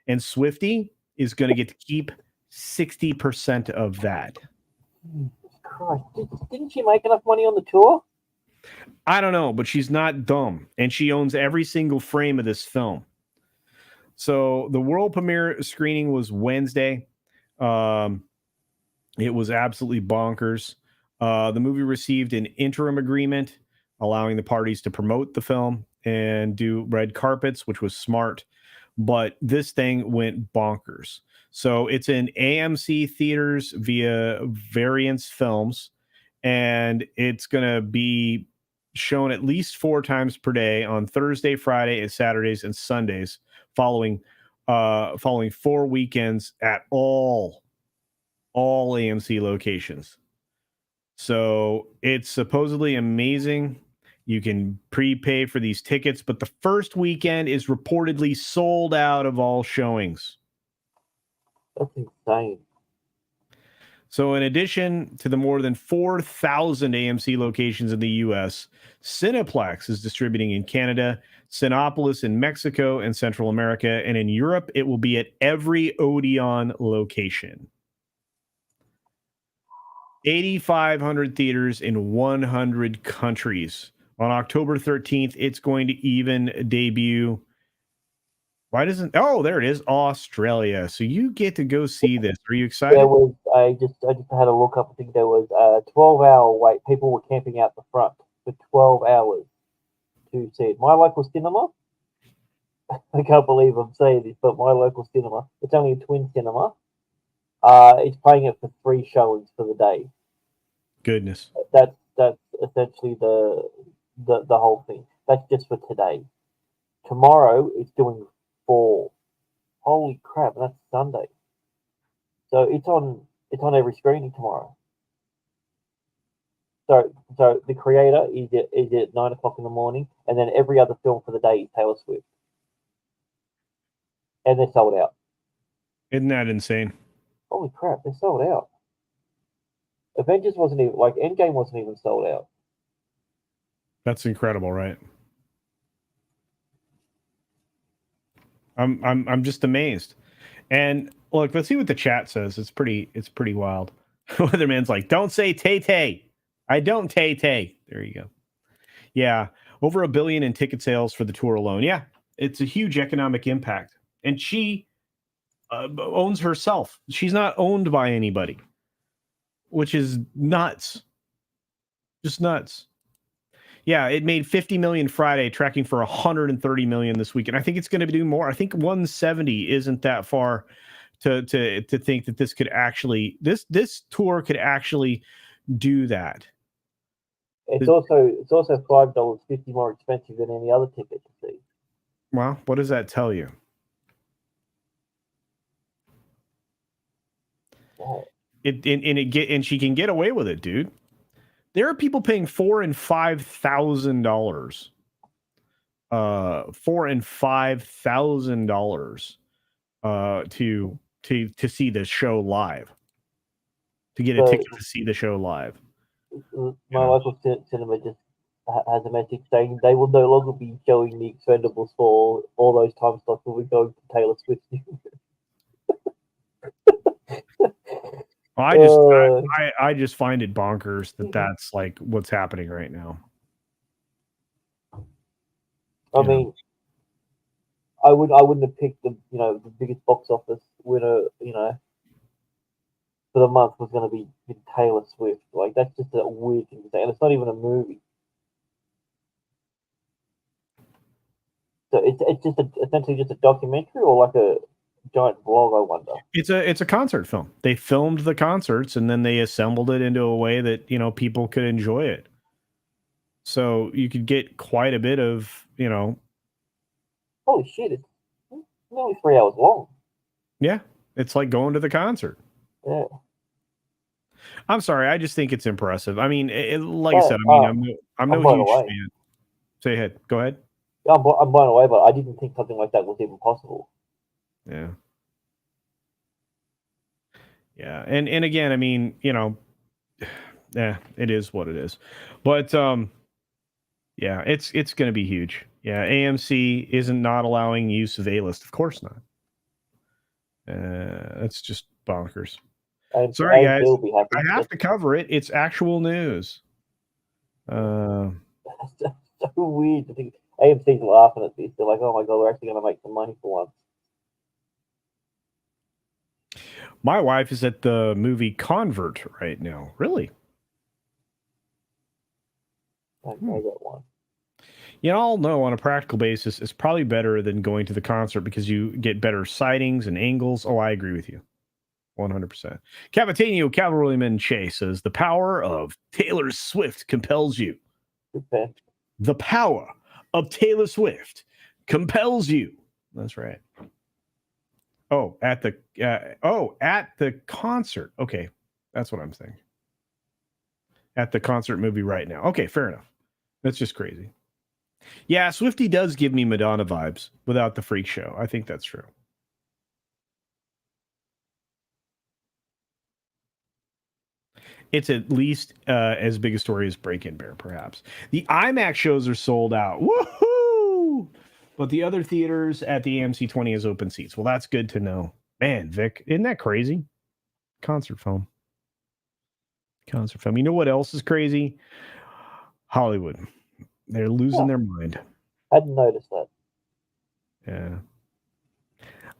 And Swifty is going to get to keep 60% of that. Christ, didn't she make enough money on the tour? I don't know, but she's not dumb, and she owns every single frame of this film. So the world premiere screening was Wednesday. It was absolutely bonkers. The movie received an interim agreement allowing the parties to promote the film and do red carpets, which was smart. But this thing went bonkers. So it's in AMC theaters via Variance Films, and it's going to be shown at least 4 times per day on Thursday, Friday, and Saturdays and Sundays, following 4 weekends at all AMC locations. So it's supposedly amazing. You can prepay for these tickets, but the first weekend is reportedly sold out of all showings. That's insane. So in addition to the more than 4,000 AMC locations in the U.S., Cineplex is distributing in Canada, Cinepolis in Mexico and Central America, and in Europe, it will be at every Odeon location. 8,500 theaters in 100 countries. On October 13th, it's going to even debut. Why doesn't... Oh, there it is. Australia. So you get to go see this. Are you excited? I just had a look up. I think there was a 12-hour wait. People were camping out the front for 12 hours to see it. My local cinema, I can't believe I'm saying this, but my local cinema, it's only a twin cinema. It's playing it for 3 showings for the day. Goodness. That's essentially the whole thing. That's just for today. Tomorrow it's doing 4. Holy crap! That's Sunday. So it's on every screening tomorrow. So the creator is at 9 o'clock in the morning, and then every other film for the day is Taylor Swift, and they're sold out. Isn't that insane? Holy crap! They're sold out. Avengers wasn't even Endgame wasn't even sold out. That's incredible, right? I'm just amazed. And look, let's see what the chat says. It's pretty wild. Weatherman's like, don't say Tay. I don't Tay. There you go. Yeah, over $1 billion in ticket sales for the tour alone. Yeah, it's a huge economic impact. And she owns herself. She's not owned by anybody, which is nuts. Just nuts. Yeah, it made 50 million Friday, tracking for 130 million this week, and I think it's going to do more. I think 170 isn't that far to think that this could actually this tour could actually do that. It's also $5.50 more expensive than any other ticket to see. Well, what does that tell you? Wow. And she can get away with it, dude. There are people paying $4,000 and $5,000, $4,000 and $5,000 to see the show live, to get a ticket to see the show live. My local cinema just has a message saying they will no longer be showing The Expendables for all those time slots when we go to Taylor Swift. I just find it bonkers that that's like what's happening right now. I mean, I wouldn't have picked the biggest box office winner for the month was going to be Taylor Swift. Like that's just a weird thing to say, and it's not even a movie. So it's just essentially just a documentary or like a giant blog, I wonder. It's a concert film. They filmed the concerts and then they assembled it into a way that people could enjoy it. So you could get quite a bit of Holy shit! It's nearly 3 hours long. Yeah, it's like going to the concert. Yeah. I'm sorry, I just think it's impressive. I mean, like I said, I mean, I'm no huge away. fan. Say ahead. Go ahead. Yeah, I'm blown away, but I didn't think something like that was even possible. Yeah. Yeah, and again, I mean, yeah, it is what it is. But yeah, it's going to be huge. Yeah, AMC isn't not allowing use of A-list. Of course not. That's just bonkers. And sorry, guys. Be happy. I have to cover it. It's actual news. That's so weird to think. AMC's laughing at this. They're like, "Oh my god, we're actually going to make some money for once." My wife is at the movie Convert right now. Really? I got one. I'll know on a practical basis, it's probably better than going to the concert because you get better sightings and angles. Oh, I agree with you. 100%. Cavatinho Cavalryman Che says, the power of Taylor Swift compels you. Okay. The power of Taylor Swift compels you. That's right. Oh, at the concert. Okay, that's what I'm saying. At the concert movie right now. Okay, fair enough. That's just crazy. Yeah, Swiftie does give me Madonna vibes without the freak show. I think that's true. It's at least as big a story as Break-In Bear, perhaps. The IMAX shows are sold out. Woohoo! But the other theaters at the AMC 20 has open seats. Well, that's good to know. Man, Vic, isn't that crazy? Concert film. You know what else is crazy? Hollywood. They're losing their mind. I hadn't noticed that. Yeah.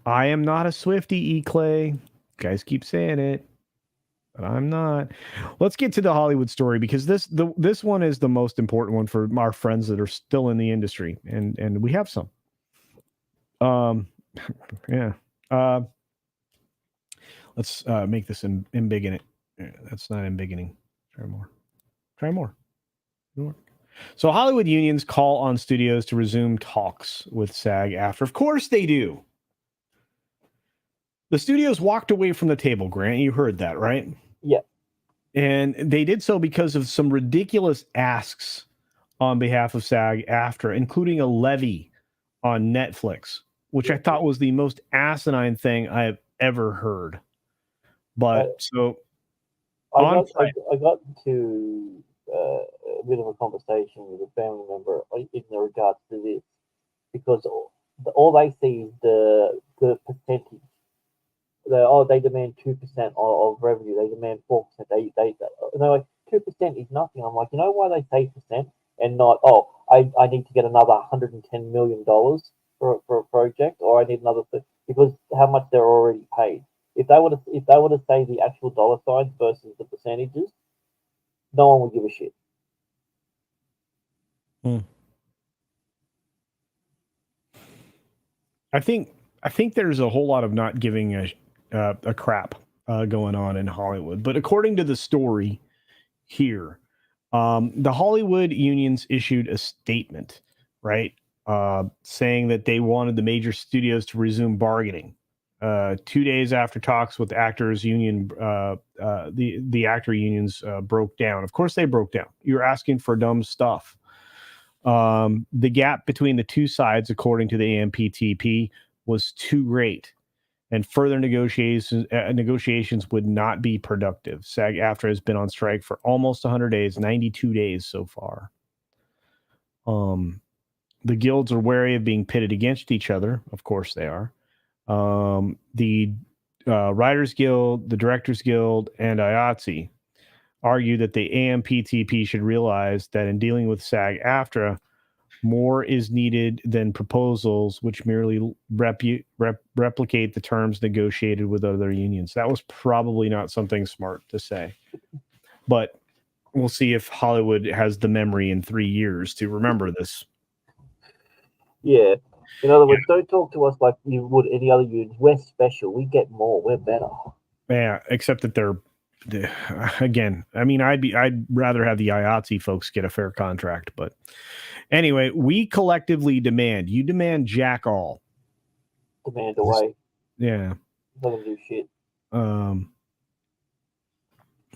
I am not a Swiftie, E-Clay. Guys keep saying it, but I'm not. Let's get to the Hollywood story because this one is the most important one for our friends that are still in the industry, and we have some. Yeah. Let's make this embiggen it. That's not embiggening. Try more. So Hollywood unions call on studios to resume talks with SAG-AFTRA. Of course they do. The studios walked away from the table, Grant. You heard that, right? Yeah. And they did so because of some ridiculous asks on behalf of SAG-AFTRA, including a levy on Netflix, which I thought was the most asinine thing I have ever heard. But I got to a bit of a conversation with a family member in regards to this because all they see is the percentage. They demand 2% of revenue. They demand 4%. And they're like 2% is nothing. I'm like, you know why they say percent and not I need to get another $110 million for a project, or I need another because how much they're already paid. If they were to say the actual dollar signs versus the percentages, no one would give a shit. I think there's a whole lot of not giving a crap going on in Hollywood. But according to the story here, the Hollywood unions issued a statement, right, saying that they wanted the major studios to resume bargaining. 2 days after talks with actors union, the actor unions broke down. Of course, they broke down. You're asking for dumb stuff. The gap between the two sides, according to the AMPTP, was too great, and further negotiations would not be productive. SAG-AFTRA has been on strike for almost 100 days, 92 days so far. The guilds are wary of being pitted against each other. Of course they are. The Writers Guild, the Directors Guild, and IATSE argue that the AMPTP should realize that in dealing with SAG-AFTRA, more is needed than proposals which merely replicate the terms negotiated with other unions. That was probably not something smart to say, but we'll see if Hollywood has the memory in 3 years to remember this. Yeah, In other words, don't talk to us like you would any other unions. We're special. We get more. We're better. Yeah, except that they're again. I mean, I'd rather have the IATSE folks get a fair contract, but anyway, we collectively demand. You demand jack all. Demand away. Yeah. Not gonna do shit.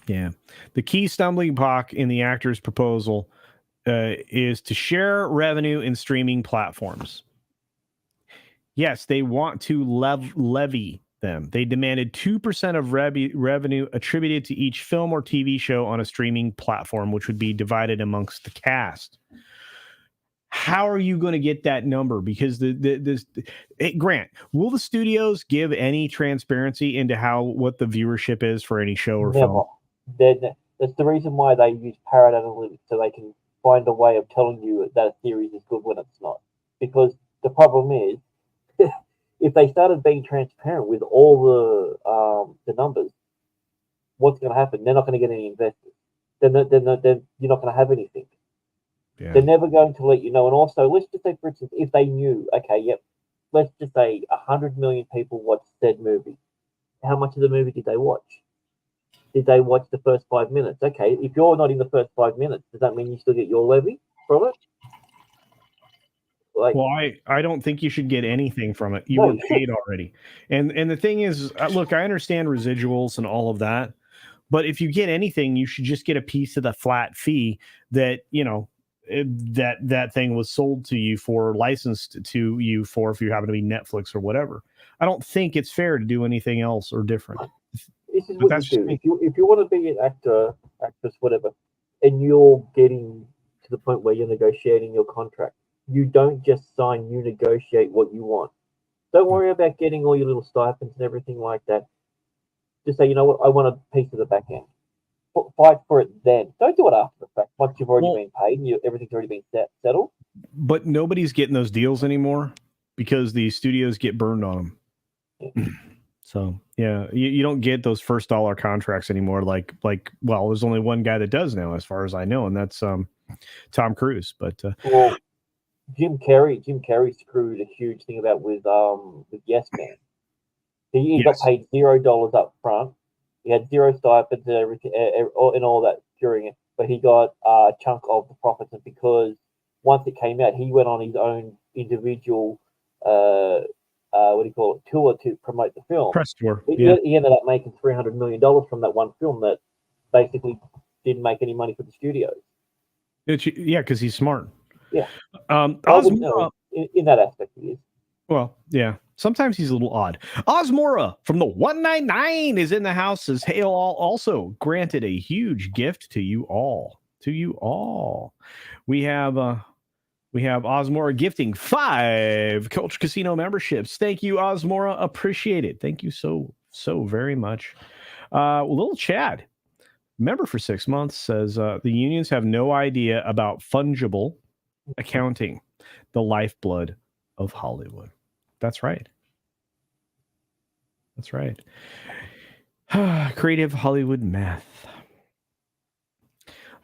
Yeah. The key stumbling block in the actor's proposal is to share revenue in streaming platforms. Yes, they want to levy them. They demanded 2% of revenue attributed to each film or TV show on a streaming platform, which would be divided amongst the cast. How are you going to get that number? Because Grant, will the studios give any transparency into what the viewership is for any show or film? That's the reason why they use Parrot Analytics, so they can find a way of telling you that a series is good when it's not. Because the problem is, if they started being transparent with all the numbers, what's going to happen? They're not going to get any investors. Then you're not going to have anything. Yeah. They're never going to let you know. And also, let's just say, for instance, if they knew, okay, yep, let's just say 100 million people watched said movie. How much of the movie did they watch? Did they watch the first 5 minutes? Okay, if you're not in the first 5 minutes, does that mean you still get your levy from it? Well, I don't think you should get anything from it. You were paid already. And the thing is, look, I understand residuals and all of that, but if you get anything, you should just get a piece of the flat fee that, that thing was sold to you for, licensed to you for, if you happen to be Netflix or whatever. I don't think it's fair to do anything else or different. This is what you do. If you want to be an actor, actress, whatever, and you're getting to the point where you're negotiating your contract, you don't just sign, you negotiate what you want. Don't worry about getting all your little stipends and everything like that. Just say, you know what, I want a piece of the back end. Fight for it then. Don't do it after the fact, once you've already been paid and everything's already been settled. But nobody's getting those deals anymore because the studios get burned on them. Yeah. So, yeah, you don't get those first dollar contracts anymore. Like, well, there's only one guy that does now, as far as I know, and that's Tom Cruise. But well, Jim Carrey screwed a huge thing about with Yes Man. He got paid $0 up front. He had zero stipends and everything and all that during it, but he got a chunk of the profits. And because once it came out, he went on his own individual tour to promote the film. Press tour. He ended up making $300 million from that one film that basically didn't make any money for the studios. Yeah, because he's smart. Yeah. Osmora, in that aspect, he is. Well, yeah. Sometimes he's a little odd. Osmora from the 199 is in the house. Says, hail all. Also granted a huge gift to you all. We have Osmora gifting 5 CultureCasino memberships. Thank you, Osmora. Appreciate it. Thank you so very much. Little Chad, member for 6 months, says the unions have no idea about fungible accounting, the lifeblood of Hollywood. That's right. Creative Hollywood math.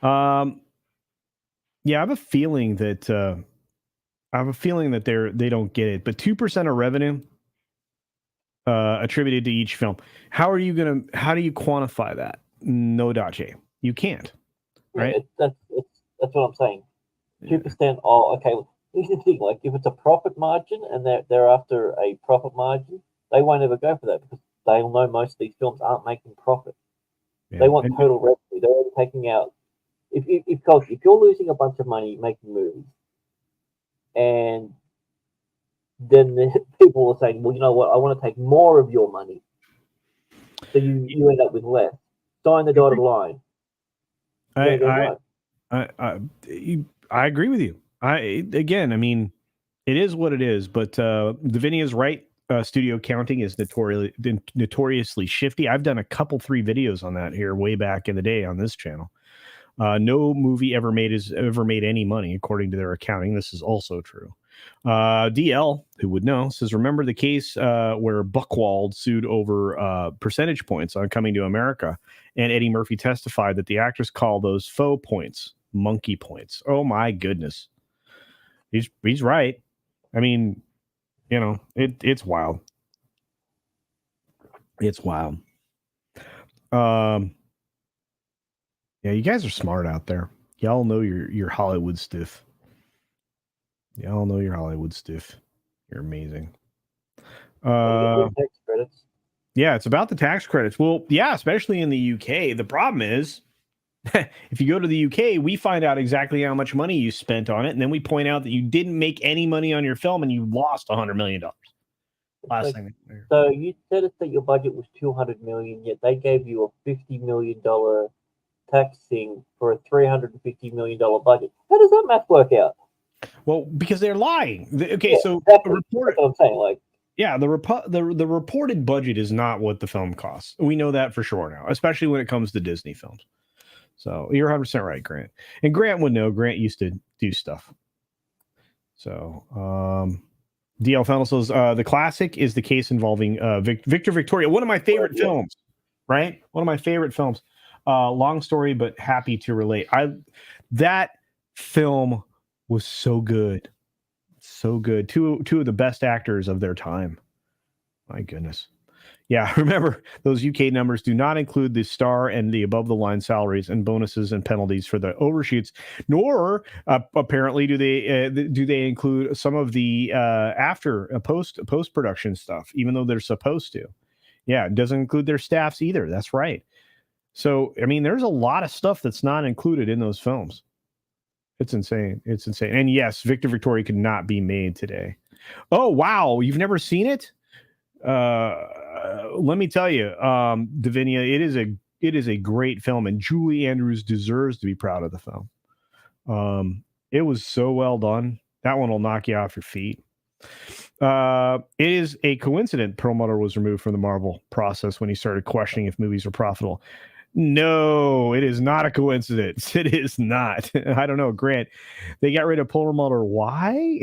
Yeah, I have a feeling that they don't get it. But 2% of revenue attributed to each film. How do you quantify that? No dache. You can't. Right? That's what I'm saying. 2%. Oh, okay. Here's the thing: like, if it's a profit margin and they're after a profit margin, they won't ever go for that because they'll know most of these films aren't making profit. Yeah. They want total revenue. They're already taking out. If you're losing a bunch of money making movies, and then the people are saying, well, you know what, I want to take more of your money, so you end up with less. Sign the dotted line. I agree with you. I mean, it is what it is, but Davinia is right. Studio counting is notoriously shifty. I've done 3 videos on that here way back in the day on this channel. No movie ever made any money according to their accounting. This is also true. DL, who would know, says, remember the case where Buchwald sued over percentage points on Coming to America, and Eddie Murphy testified that the actors call those faux points monkey points. Oh my goodness. He's right. I mean, You know, it's wild. It's wild. Yeah, you guys are smart out there. Y'all know your Hollywood stuff. Y'all know your Hollywood stuff. You're amazing. Tax credits. Yeah, it's about the tax credits. Well, yeah, especially in the UK. The problem is, if you go to the UK, we find out exactly how much money you spent on it, and then we point out that you didn't make any money on your film and you lost $100 million. Last thing. So you said it that your budget was $200 million, yet they gave you a $50 million tax thing for a $350 million budget. How does that math work out? Well, because they're lying. Okay, Yeah, so that's what I'm saying. Like, yeah, the reported budget is not what the film costs. We know that for sure now, especially when it comes to Disney films. So you're 100% right, Grant. And Grant would know. Grant used to do stuff. So DL Fennel says the classic is the case involving Victor Victoria, one of my favorite films. Right, one of my favorite films. Long story, but happy to relate. That film was so good. So good. Two of the best actors of their time. My goodness. Yeah, remember, those UK numbers do not include the star and the above the line salaries and bonuses and penalties for the overshoots, nor apparently do they include some of the after post production stuff, even though they're supposed to. Yeah, it doesn't include their staffs either. That's right. So, I mean, there's a lot of stuff that's not included in those films. It's insane. It's insane. And yes, Victor Victoria could not be made today. Oh, wow. You've never seen it? Let me tell you, Davinia, it is a great film, and Julie Andrews deserves to be proud of the film. It was so well done. That one will knock you off your feet. It is a coincidence Perlmutter was removed from the Marvel process when he started questioning if movies were profitable. No, it is not a coincidence. It is not. I don't know, Grant. They got rid of Perlmutter. Why?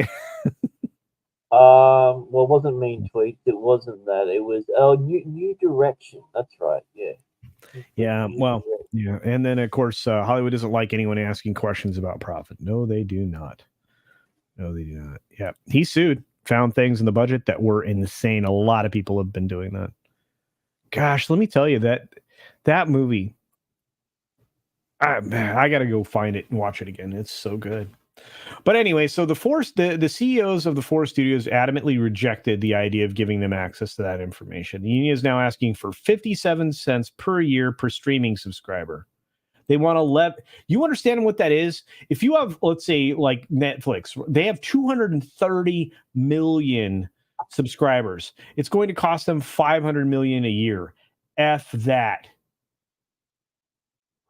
well, it wasn't mean tweets. It wasn't that. It was new direction. That's right. Yeah. Yeah. Well. Yeah. And then of course Hollywood doesn't like anyone asking questions about profit. No, they do not. No, they do not. Yeah. He sued. Found things in the budget that were insane. A lot of people have been doing that. Gosh, let me tell you that movie. I got to go find it and watch it again. It's so good. But anyway, so the CEOs of the Force Studios adamantly rejected the idea of giving them access to that information. The union is now asking for 57 cents per year per streaming subscriber. They want to you understand what that is? If you have, let's say, like Netflix, they have 230 million subscribers. It's going to cost them 500 million a year. F that.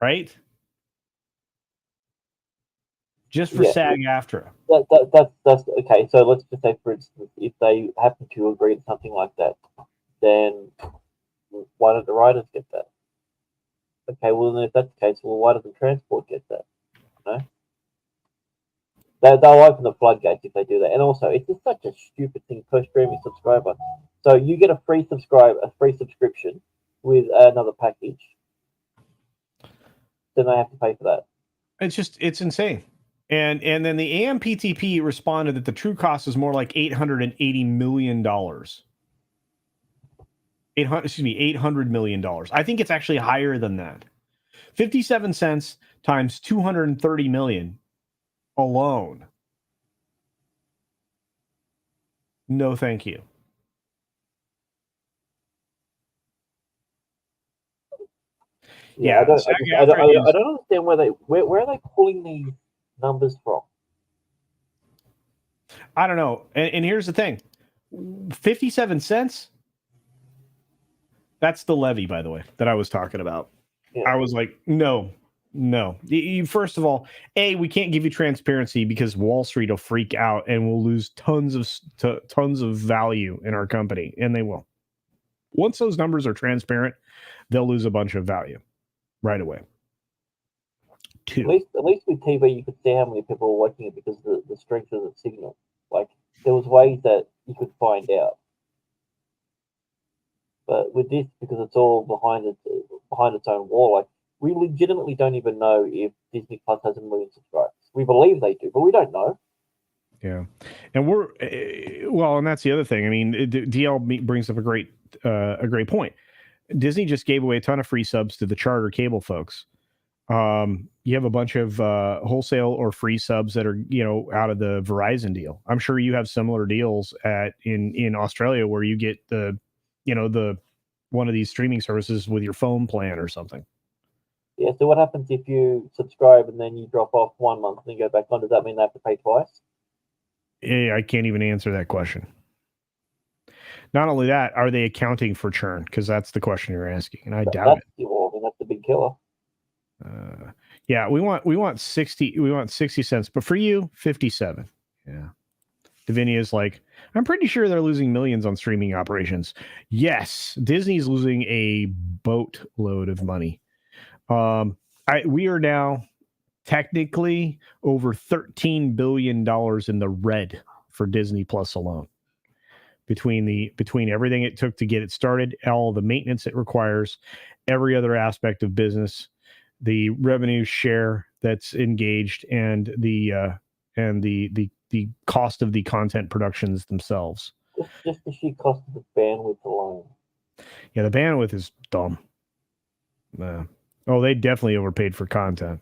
Right? Just for SAG-AFTRA. That's okay. So let's just say, for instance, if they happen to agree to something like that, then why don't the writers get that? Okay, well then if that's the case, well why doesn't transport get that? You know? They'll open the floodgates if they do that. And also, it's just such a stupid thing per streaming subscriber. So you get a free subscription with another package, then they have to pay for that. It's insane. And then the AMPTP responded that the true cost is more like $880 million. $800 million. I think it's actually higher than that. 57 cents times 230 million alone. No, thank you. Yeah, I don't understand where are they pulling these numbers from. I don't know. And here's the thing. 57 cents. That's the levy, by the way, that I was talking about. Yeah. I was like, no. First of all, we can't give you transparency because Wall Street will freak out and we'll lose tons of value in our company, and they will. Once those numbers are transparent, they'll lose a bunch of value right away. At least with TV, you could see how many people were watching it because of the strength of the signal. Like there was ways that you could find out. But with this, because it's all behind its own wall, like we legitimately don't even know if Disney Plus has 1 million subscribers. We believe they do, but we don't know. Yeah, and we're well, and that's the other thing. I mean, DL brings up a great point. Disney just gave away a ton of free subs to the Charter cable folks. You have a bunch of wholesale or free subs that are, out of the Verizon deal. I'm sure you have similar deals in Australia where you get the one of these streaming services with your phone plan or something. Yeah. So what happens if you subscribe and then you drop off 1 month and then go back on? Does that mean they have to pay twice? I can't even answer that question. Not only that, are they accounting for churn? Because that's the question you're asking, and I doubt it. Well, I mean, that's the big killer. Yeah, we want 60 cents, but for you, 57. Yeah. Davinia is like, I'm pretty sure they're losing millions on streaming operations. Yes, Disney's losing a boatload of money. We are now technically over $13 billion in the red for Disney Plus alone. Between everything it took to get it started, all the maintenance it requires, every other aspect of business, the revenue share that's engaged, and the cost of the content productions themselves. Just the sheer cost of the bandwidth alone. Yeah, the bandwidth is dumb. They definitely overpaid for content.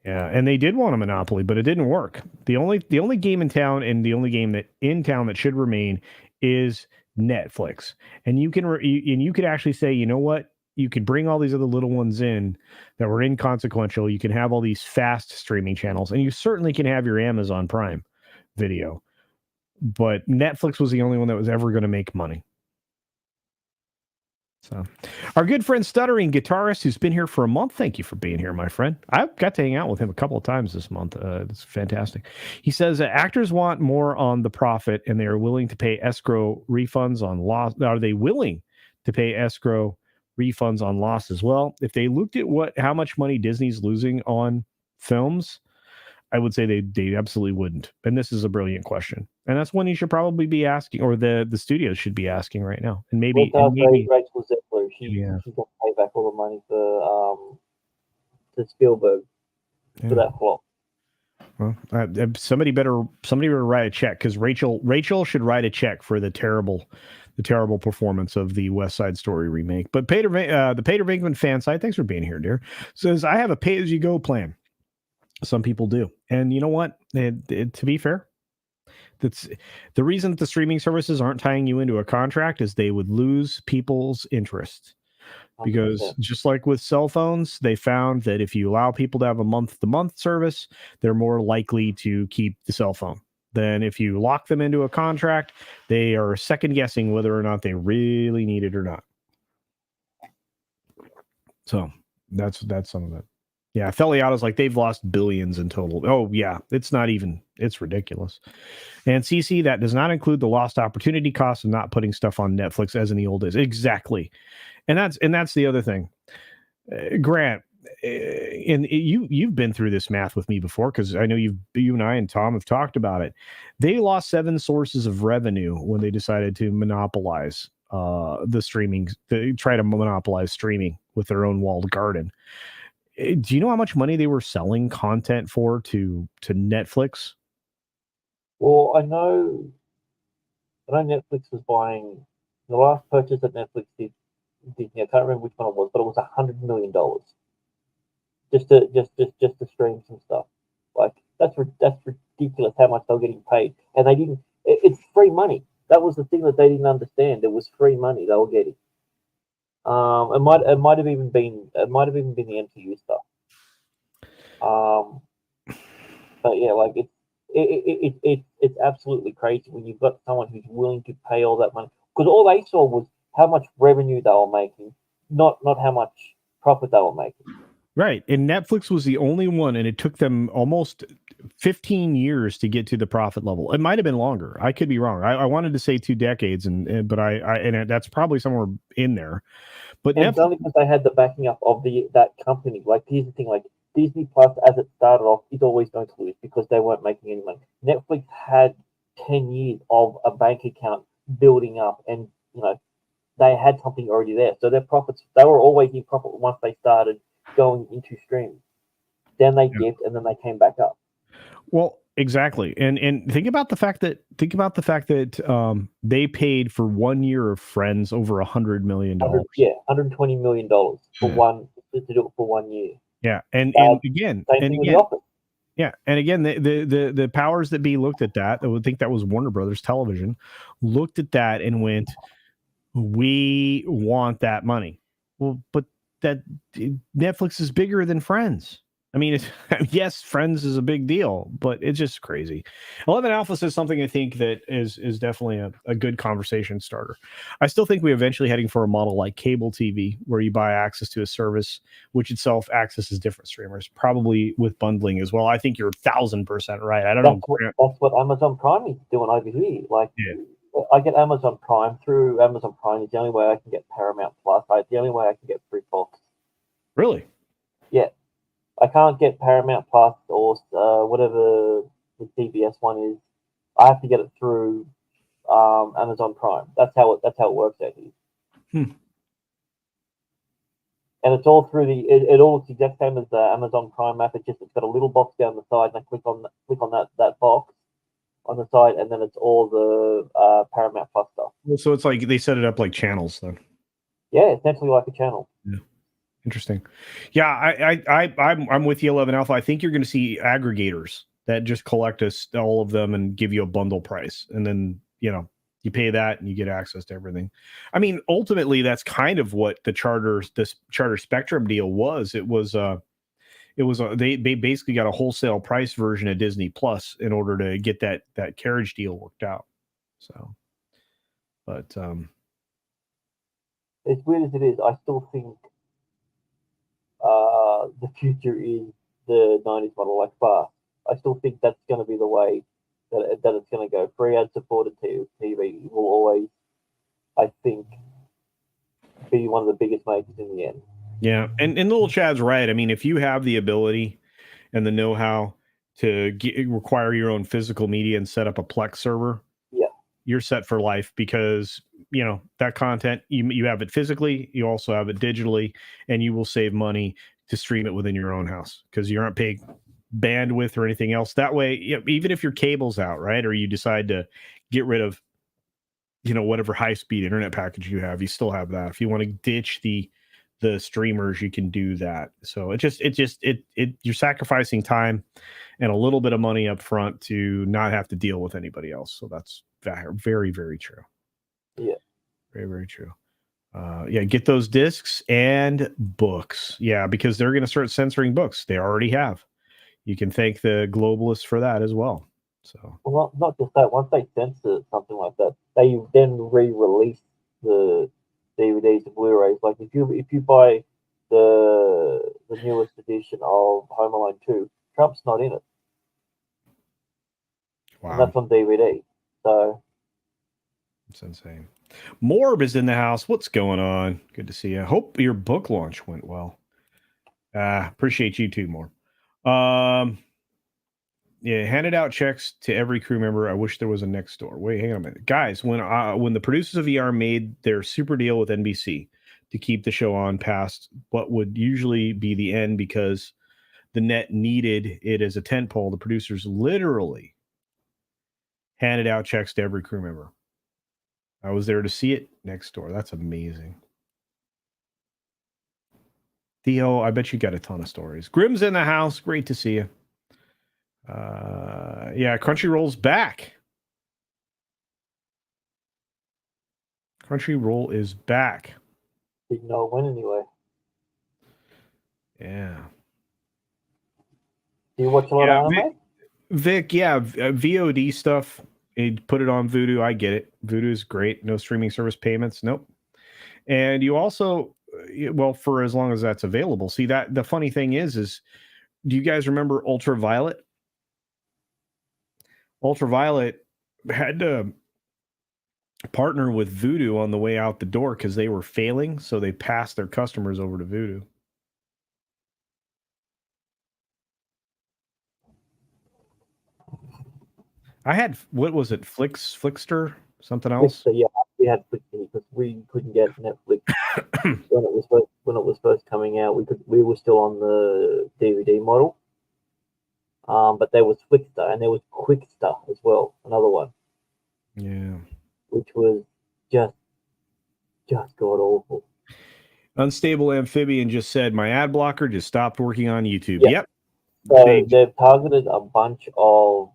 Yeah, and they did want a monopoly, but it didn't work. The only game in town, and the only game that should remain, is Netflix. And you could actually say, you know what? You could bring all these other little ones in that were inconsequential. You can have all these fast streaming channels, and you certainly can have your Amazon Prime Video. But Netflix was the only one that was ever going to make money. So, our good friend Stuttering Guitarist, who's been here for a month, thank you for being here, my friend. I've got to hang out with him a couple of times this month. It's fantastic. He says actors want more on the profit, and they are willing to pay escrow refunds on loss. Are they willing to pay escrow refunds on losses? Well, if they looked at how much money Disney's losing on films, I would say they absolutely wouldn't. And this is a brilliant question, and that's one you should probably be asking, or the studios should be asking right now. And maybe Rachel Zegler, she got to pay back all the money to Spielberg for that flop. Well, somebody better write a check, because Rachel should write a check for the terrible performance of the West Side Story remake. But the Peter Venkman fan site, thanks for being here, dear, says I have a pay-as-you-go plan. Some people do, and you know what? To be fair, that's the reason that the streaming services aren't tying you into a contract, is they would lose people's interest. Because just like with cell phones, they found that if you allow people to have a month-to-month service, they're more likely to keep the cell phone than if you lock them into a contract. They are second guessing whether or not they really need it or not. So that's some of it. Yeah, Feliato's like, they've lost billions in total. Oh yeah, it's ridiculous. And CC, that does not include the lost opportunity cost of not putting stuff on Netflix as in the old days. Exactly. And that's the other thing. Grant, and you've been through this math with me before, because I know you and I and Tom have talked about it. They lost 7 sources of revenue when they decided to monopolize the streaming. They try to monopolize streaming with their own walled garden. Do you know how much money they were selling content for to Netflix? Well, I know Netflix was buying the last purchase that Netflix did. I can't remember which one it was, but it was $100 million just to stream some stuff. Like that's ridiculous how much they're getting paid, and they didn't. It's free money. That was the thing that they didn't understand. It was free money they were getting. It might have even been the MCU stuff. But yeah, like it's absolutely crazy when you've got someone who's willing to pay all that money, because all they saw was how much revenue they were making, not how much profit they were making. Right, and Netflix was the only one, and it took them almost 15 years to get to the profit level. It might have been longer. I could be wrong. I wanted to say 2 decades, but that's probably somewhere in there. But and it's only because they had the backing up of that company. Like, here's the thing: like Disney Plus, as it started off, is always going to lose because they weren't making any money. Netflix had 10 years of a bank account building up, and they had something already there. So their profits, they were always in profit once they started going into streaming. Then they dipped, and then they came back up. Well, exactly, and think about the fact that they paid for 1 year of Friends over $100 million. $120 million for one to do it for 1 year. Yeah, and again, same thing with The Office. Yeah, and again, the powers that be looked at that. I would think that was Warner Brothers Television, looked at that and went, "We want that money." Well, but that Netflix is bigger than Friends. I mean, yes, Friends is a big deal, but it's just crazy. 11 Alpha says something I think that is definitely a good conversation starter. I still think we're eventually heading for a model like cable TV, where you buy access to a service, which itself accesses different streamers, probably with bundling as well. I think you're 1,000% right. I don't know. That's what Amazon Prime is doing over here. Like, I get Amazon Prime through Amazon Prime. It's the only way I can get Paramount Plus. It's the only way I can get free Fox. Really? Yeah. I can't get Paramount Plus or whatever the CBS one is. I have to get it through Amazon Prime. That's how it works out here. And it's all through it all looks the exact same as the Amazon Prime app. It's got a little box down the side, and I click on that box on the side, and then it's all the Paramount Plus stuff. So it's like they set it up like channels, then. Yeah, essentially like a channel. Yeah. Interesting. Yeah, I'm with you, 11 Alpha. I think you're going to see aggregators that just collect all of them and give you a bundle price, and then you pay that and you get access to everything. I mean, ultimately, that's kind of what this Charter Spectrum deal was. They basically got a wholesale price version of Disney Plus in order to get that carriage deal worked out. So, but as weird as it is, I still think the future is the 90s model, like far. I still think that's going to be the way that it's going to go. Free ad-supported TV will always, I think, be one of the biggest makers in the end. Yeah, and little Chad's right. I mean, if you have the ability and the know-how to require your own physical media and set up a Plex server, you're set for life, because that content, you have it physically, you also have it digitally, and you will save money to stream it within your own house because you aren't paying bandwidth or anything else. That way, even if your cable's out, right, or you decide to get rid of whatever high-speed internet package you have, you still have that. If you want to ditch the streamers, you can do that. So you're sacrificing time and a little bit of money up front to not have to deal with anybody else. So that's very, very true. Yeah. Very, very true. Get those discs and books. Yeah, because they're going to start censoring books. They already have. You can thank the globalists for that as well. So, well, not just that. Once they censor something like that, they then re-release the DVDs and Blu-rays. Like if you buy the newest edition of Home Alone 2, Trump's not in it. Wow. And that's on DVD. So it's insane. Morb is in the house. What's going on? Good to see you. Hope your book launch went well. Appreciate you too, Morb. Handed out checks to every crew member. I wish there was a next door. Wait, hang on a minute. Guys, when the producers of ER made their super deal with NBC to keep the show on past what would usually be the end because the net needed it as a tentpole, the producers literally handed out checks to every crew member. I was there to see it. Next door. That's amazing. Theo, I bet you got a ton of stories. Grim's in the house. Great to see you. Crunchyroll's back. Crunchyroll is back. Didn't know when anyway. Yeah. Do you watch a lot of anime? Vic, VOD stuff. You put it on Vudu. I get it. Vudu is great. No streaming service payments. Nope. And you also, for as long as that's available. See, that the funny thing is do you guys remember Ultraviolet? Ultraviolet had to partner with Vudu on the way out the door because they were failing, so they passed their customers over to Vudu. I had, what was it, Flickster, something else? Flickster, yeah, we had Flickster because we couldn't get Netflix when it was first coming out. We were still on the DVD model. But there was Flickster and there was Quickster as well, another one. Yeah. Which was just god awful. Unstable Amphibian just said my ad blocker just stopped working on YouTube. Yeah. Yep. So they've targeted a bunch of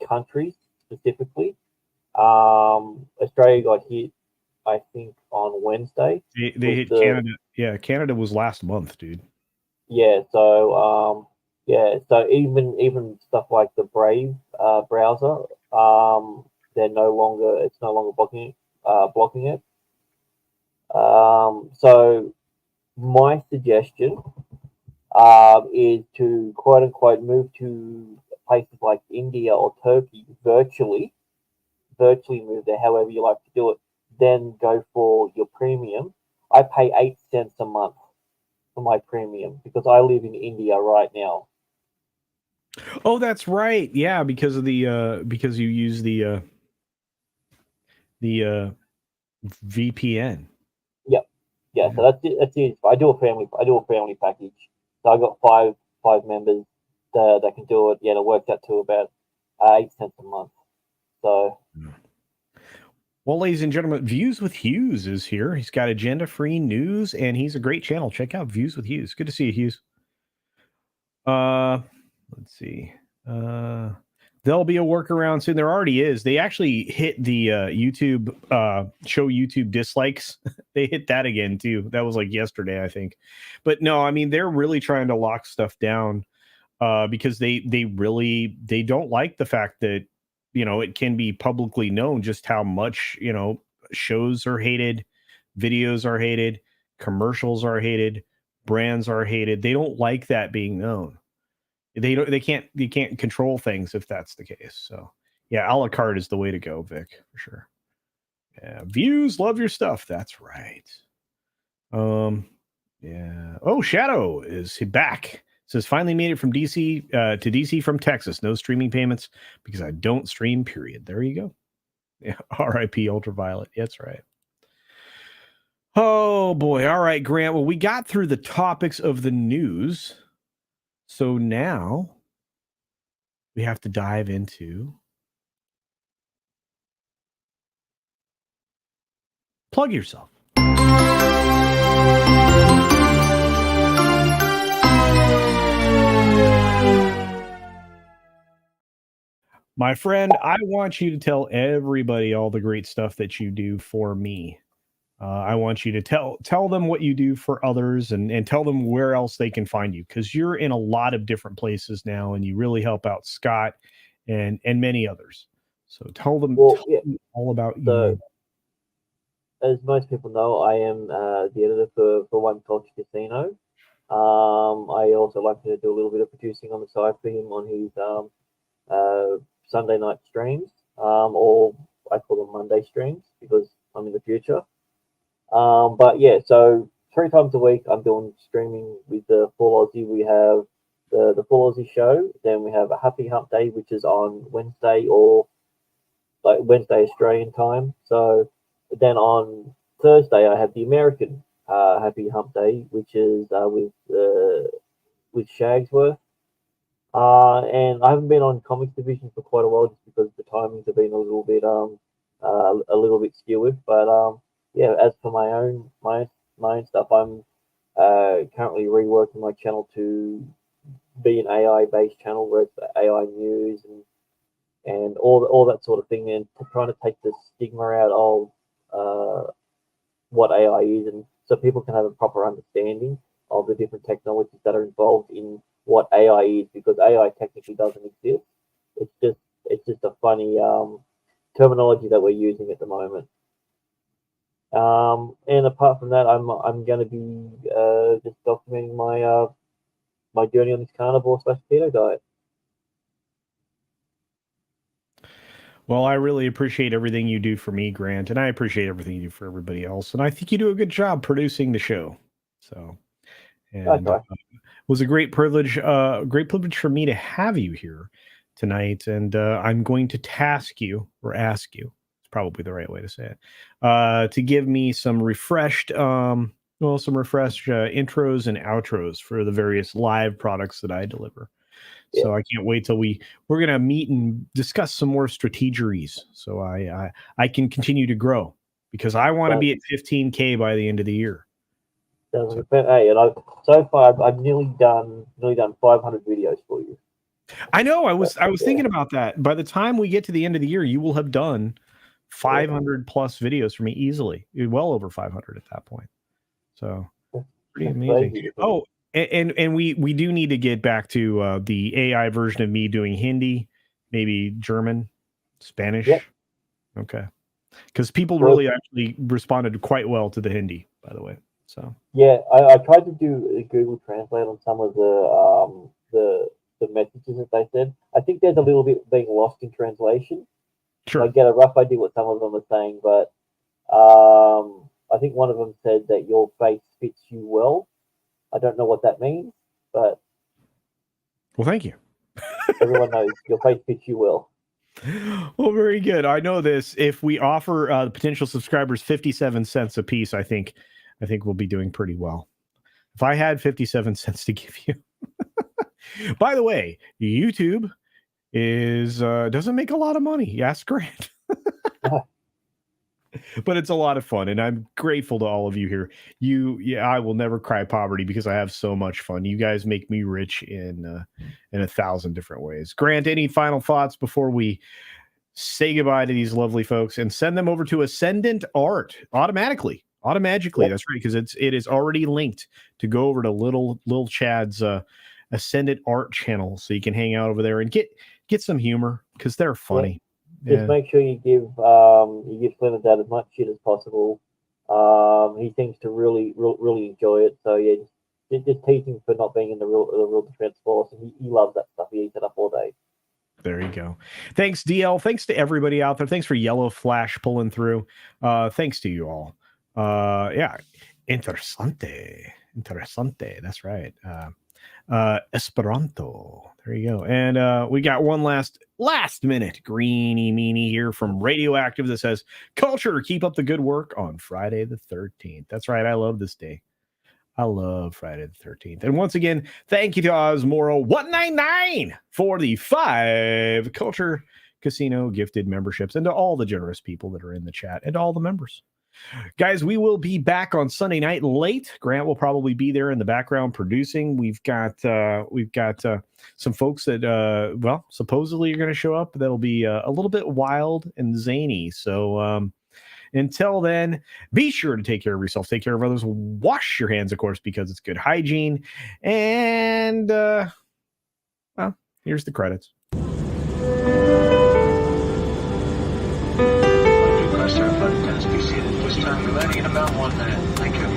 countries specifically. Australia got hit, I think, on Wednesday. They hit Canada. Yeah, Canada was last month, dude. Yeah, so so even stuff like the Brave browser, it's no longer blocking it. So my suggestion is to quote unquote move to places like India or Turkey virtually move there, however you like to do it, then go for your premium. I pay 8 cents a month for my premium because I live in India right now. Oh, that's right. Yeah, because of the because you use the VPN. Yep. Yeah, so that's it. That's it. I do a family package. So I got five members that can do it. Yeah, it works out to about 8 cents a month. So well, ladies and gentlemen, Views with Hughes is here. He's got agenda-free news, and he's a great channel. Check out Views with Hughes. Good to see you, Hughes. Let's see. There'll be a workaround soon. There already is. They actually hit the YouTube show YouTube dislikes. They hit that again too. That was like yesterday, I think. But no, I mean they're really trying to lock stuff down because they don't like the fact that it can be publicly known just how much shows are hated, videos are hated, commercials are hated, brands are hated. They don't like that being known. They can't control things if that's the case. So yeah, a la carte is the way to go, Vic, for sure. Yeah, Views, love your stuff. That's right. Yeah. Oh, Shadow is back. Says finally made it from DC to DC from Texas. No streaming payments because I don't stream. Period. There you go. Yeah. R.I.P. Ultraviolet. That's right. Oh boy. All right, Grant. Well, we got through the topics of the news. So now we have to dive into plug yourself. My friend, I want you to tell everybody all the great stuff that you do for me. I want you to tell them what you do for others and tell them where else they can find you because you're in a lot of different places now and you really help out Scott and many others. So tell them all about you. As most people know, I am the editor for One CultureCasino. I also like to do a little bit of producing on the side for him on his Sunday night streams, or I call them Monday streams because I'm in the future. But yeah, so 3 times a week I'm doing streaming with the Full Aussie. We have the Full Aussie show, then we have a Happy Hump Day, which is on Wednesday or like Wednesday Australian time. So then on Thursday I have the American Happy Hump Day, which is with Shagsworth. And I haven't been on Comics Division for quite a while just because the timings have been a little bit skewed. But yeah, as for my own stuff, I'm currently reworking my channel to be an AI based channel where it's AI news and all that sort of thing, and trying to take the stigma out of what AI is, and so people can have a proper understanding of the different technologies that are involved in what AI is, because AI technically doesn't exist. It's just a funny terminology that we're using at the moment. And apart from that, I'm going to be just documenting my journey on this carnivore / keto diet. Well, I really appreciate everything you do for me, Grant, and I appreciate everything you do for everybody else. And I think you do a good job producing the show. So, and it was a great privilege for me to have you here tonight. And I'm going to ask you. It's probably the right way to say it, to give me some refreshed intros and outros for the various live products that I deliver. So I can't wait till we're gonna meet and discuss some more strategies. So I can continue to grow because I want to be at 15K by the end of the year. Hey, and so far I've nearly done 500 videos for you. I know. I was thinking about that. By the time we get to the end of the year, you will have done 500 plus videos for me easily. Well over 500 at that point. So pretty amazing. Oh, and we do need to get back to the AI version of me doing Hindi, maybe German, Spanish. Yep. Okay. Because people really actually responded quite well to the Hindi, by the way. So yeah, I tried to do a Google Translate on some of the messages that they said. I think there's a little bit being lost in translation. Sure. I get a rough idea what some of them are saying, but I think one of them said that your face fits you well. I don't know what that means, but well, thank you. Everyone knows your face fits you well. Well, very good. I know this. If we offer potential subscribers 57 cents a piece, I think we'll be doing pretty well. If I had 57 cents to give you. By the way, YouTube doesn't make a lot of money. Yes, Grant. But it's a lot of fun, and I'm grateful to all of you here. I will never cry poverty because I have so much fun. You guys make me rich in 1,000 different ways. Grant, any final thoughts before we say goodbye to these lovely folks and send them over to Ascendant Art automatically? Yep. That's right, because it is already linked to go over to little Chad's Ascendant Art channel, so you can hang out over there and get some humor because they're funny. Yep. Just make sure you give Clement Dad as much shit as possible. He seems to really enjoy it. So yeah, just tease him for not being in the real defense force, and he loves that stuff. He eats it up all day. There you go. Thanks, DL. Thanks to everybody out there. Thanks for Yellow Flash pulling through. Thanks to you all. Interessante. That's right. Esperanto. There you go. And we got one last minute greeny meanie here from Radioactive that says, Culture, keep up the good work on Friday the 13th. That's right. I love this day. I love Friday the 13th. And once again, thank you to Osmoro199 for the 5 Culture Casino gifted memberships, and to all the generous people that are in the chat, and to all the members. Guys, we will be back on Sunday night late. Grant will probably be there in the background producing. We've got some folks that supposedly are going to show up. That'll be a little bit wild and zany. So until then, be sure to take care of yourself, take care of others, wash your hands, of course, because it's good hygiene. And here's the credits. We're landing in about 1 minute. Thank you.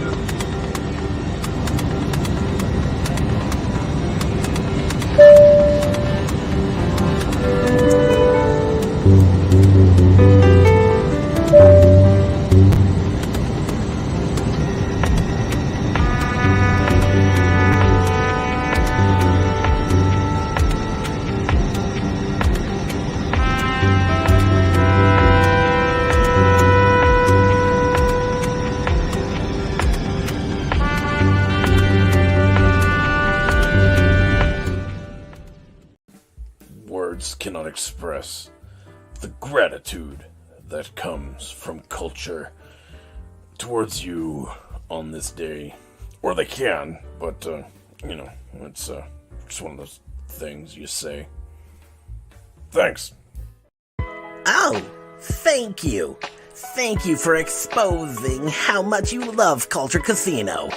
Cannot express the gratitude that comes from culture towards you on this day. Or they can, but, it's just one of those things you say. Thanks. Oh, thank you. Thank you for exposing how much you love Culture Casino.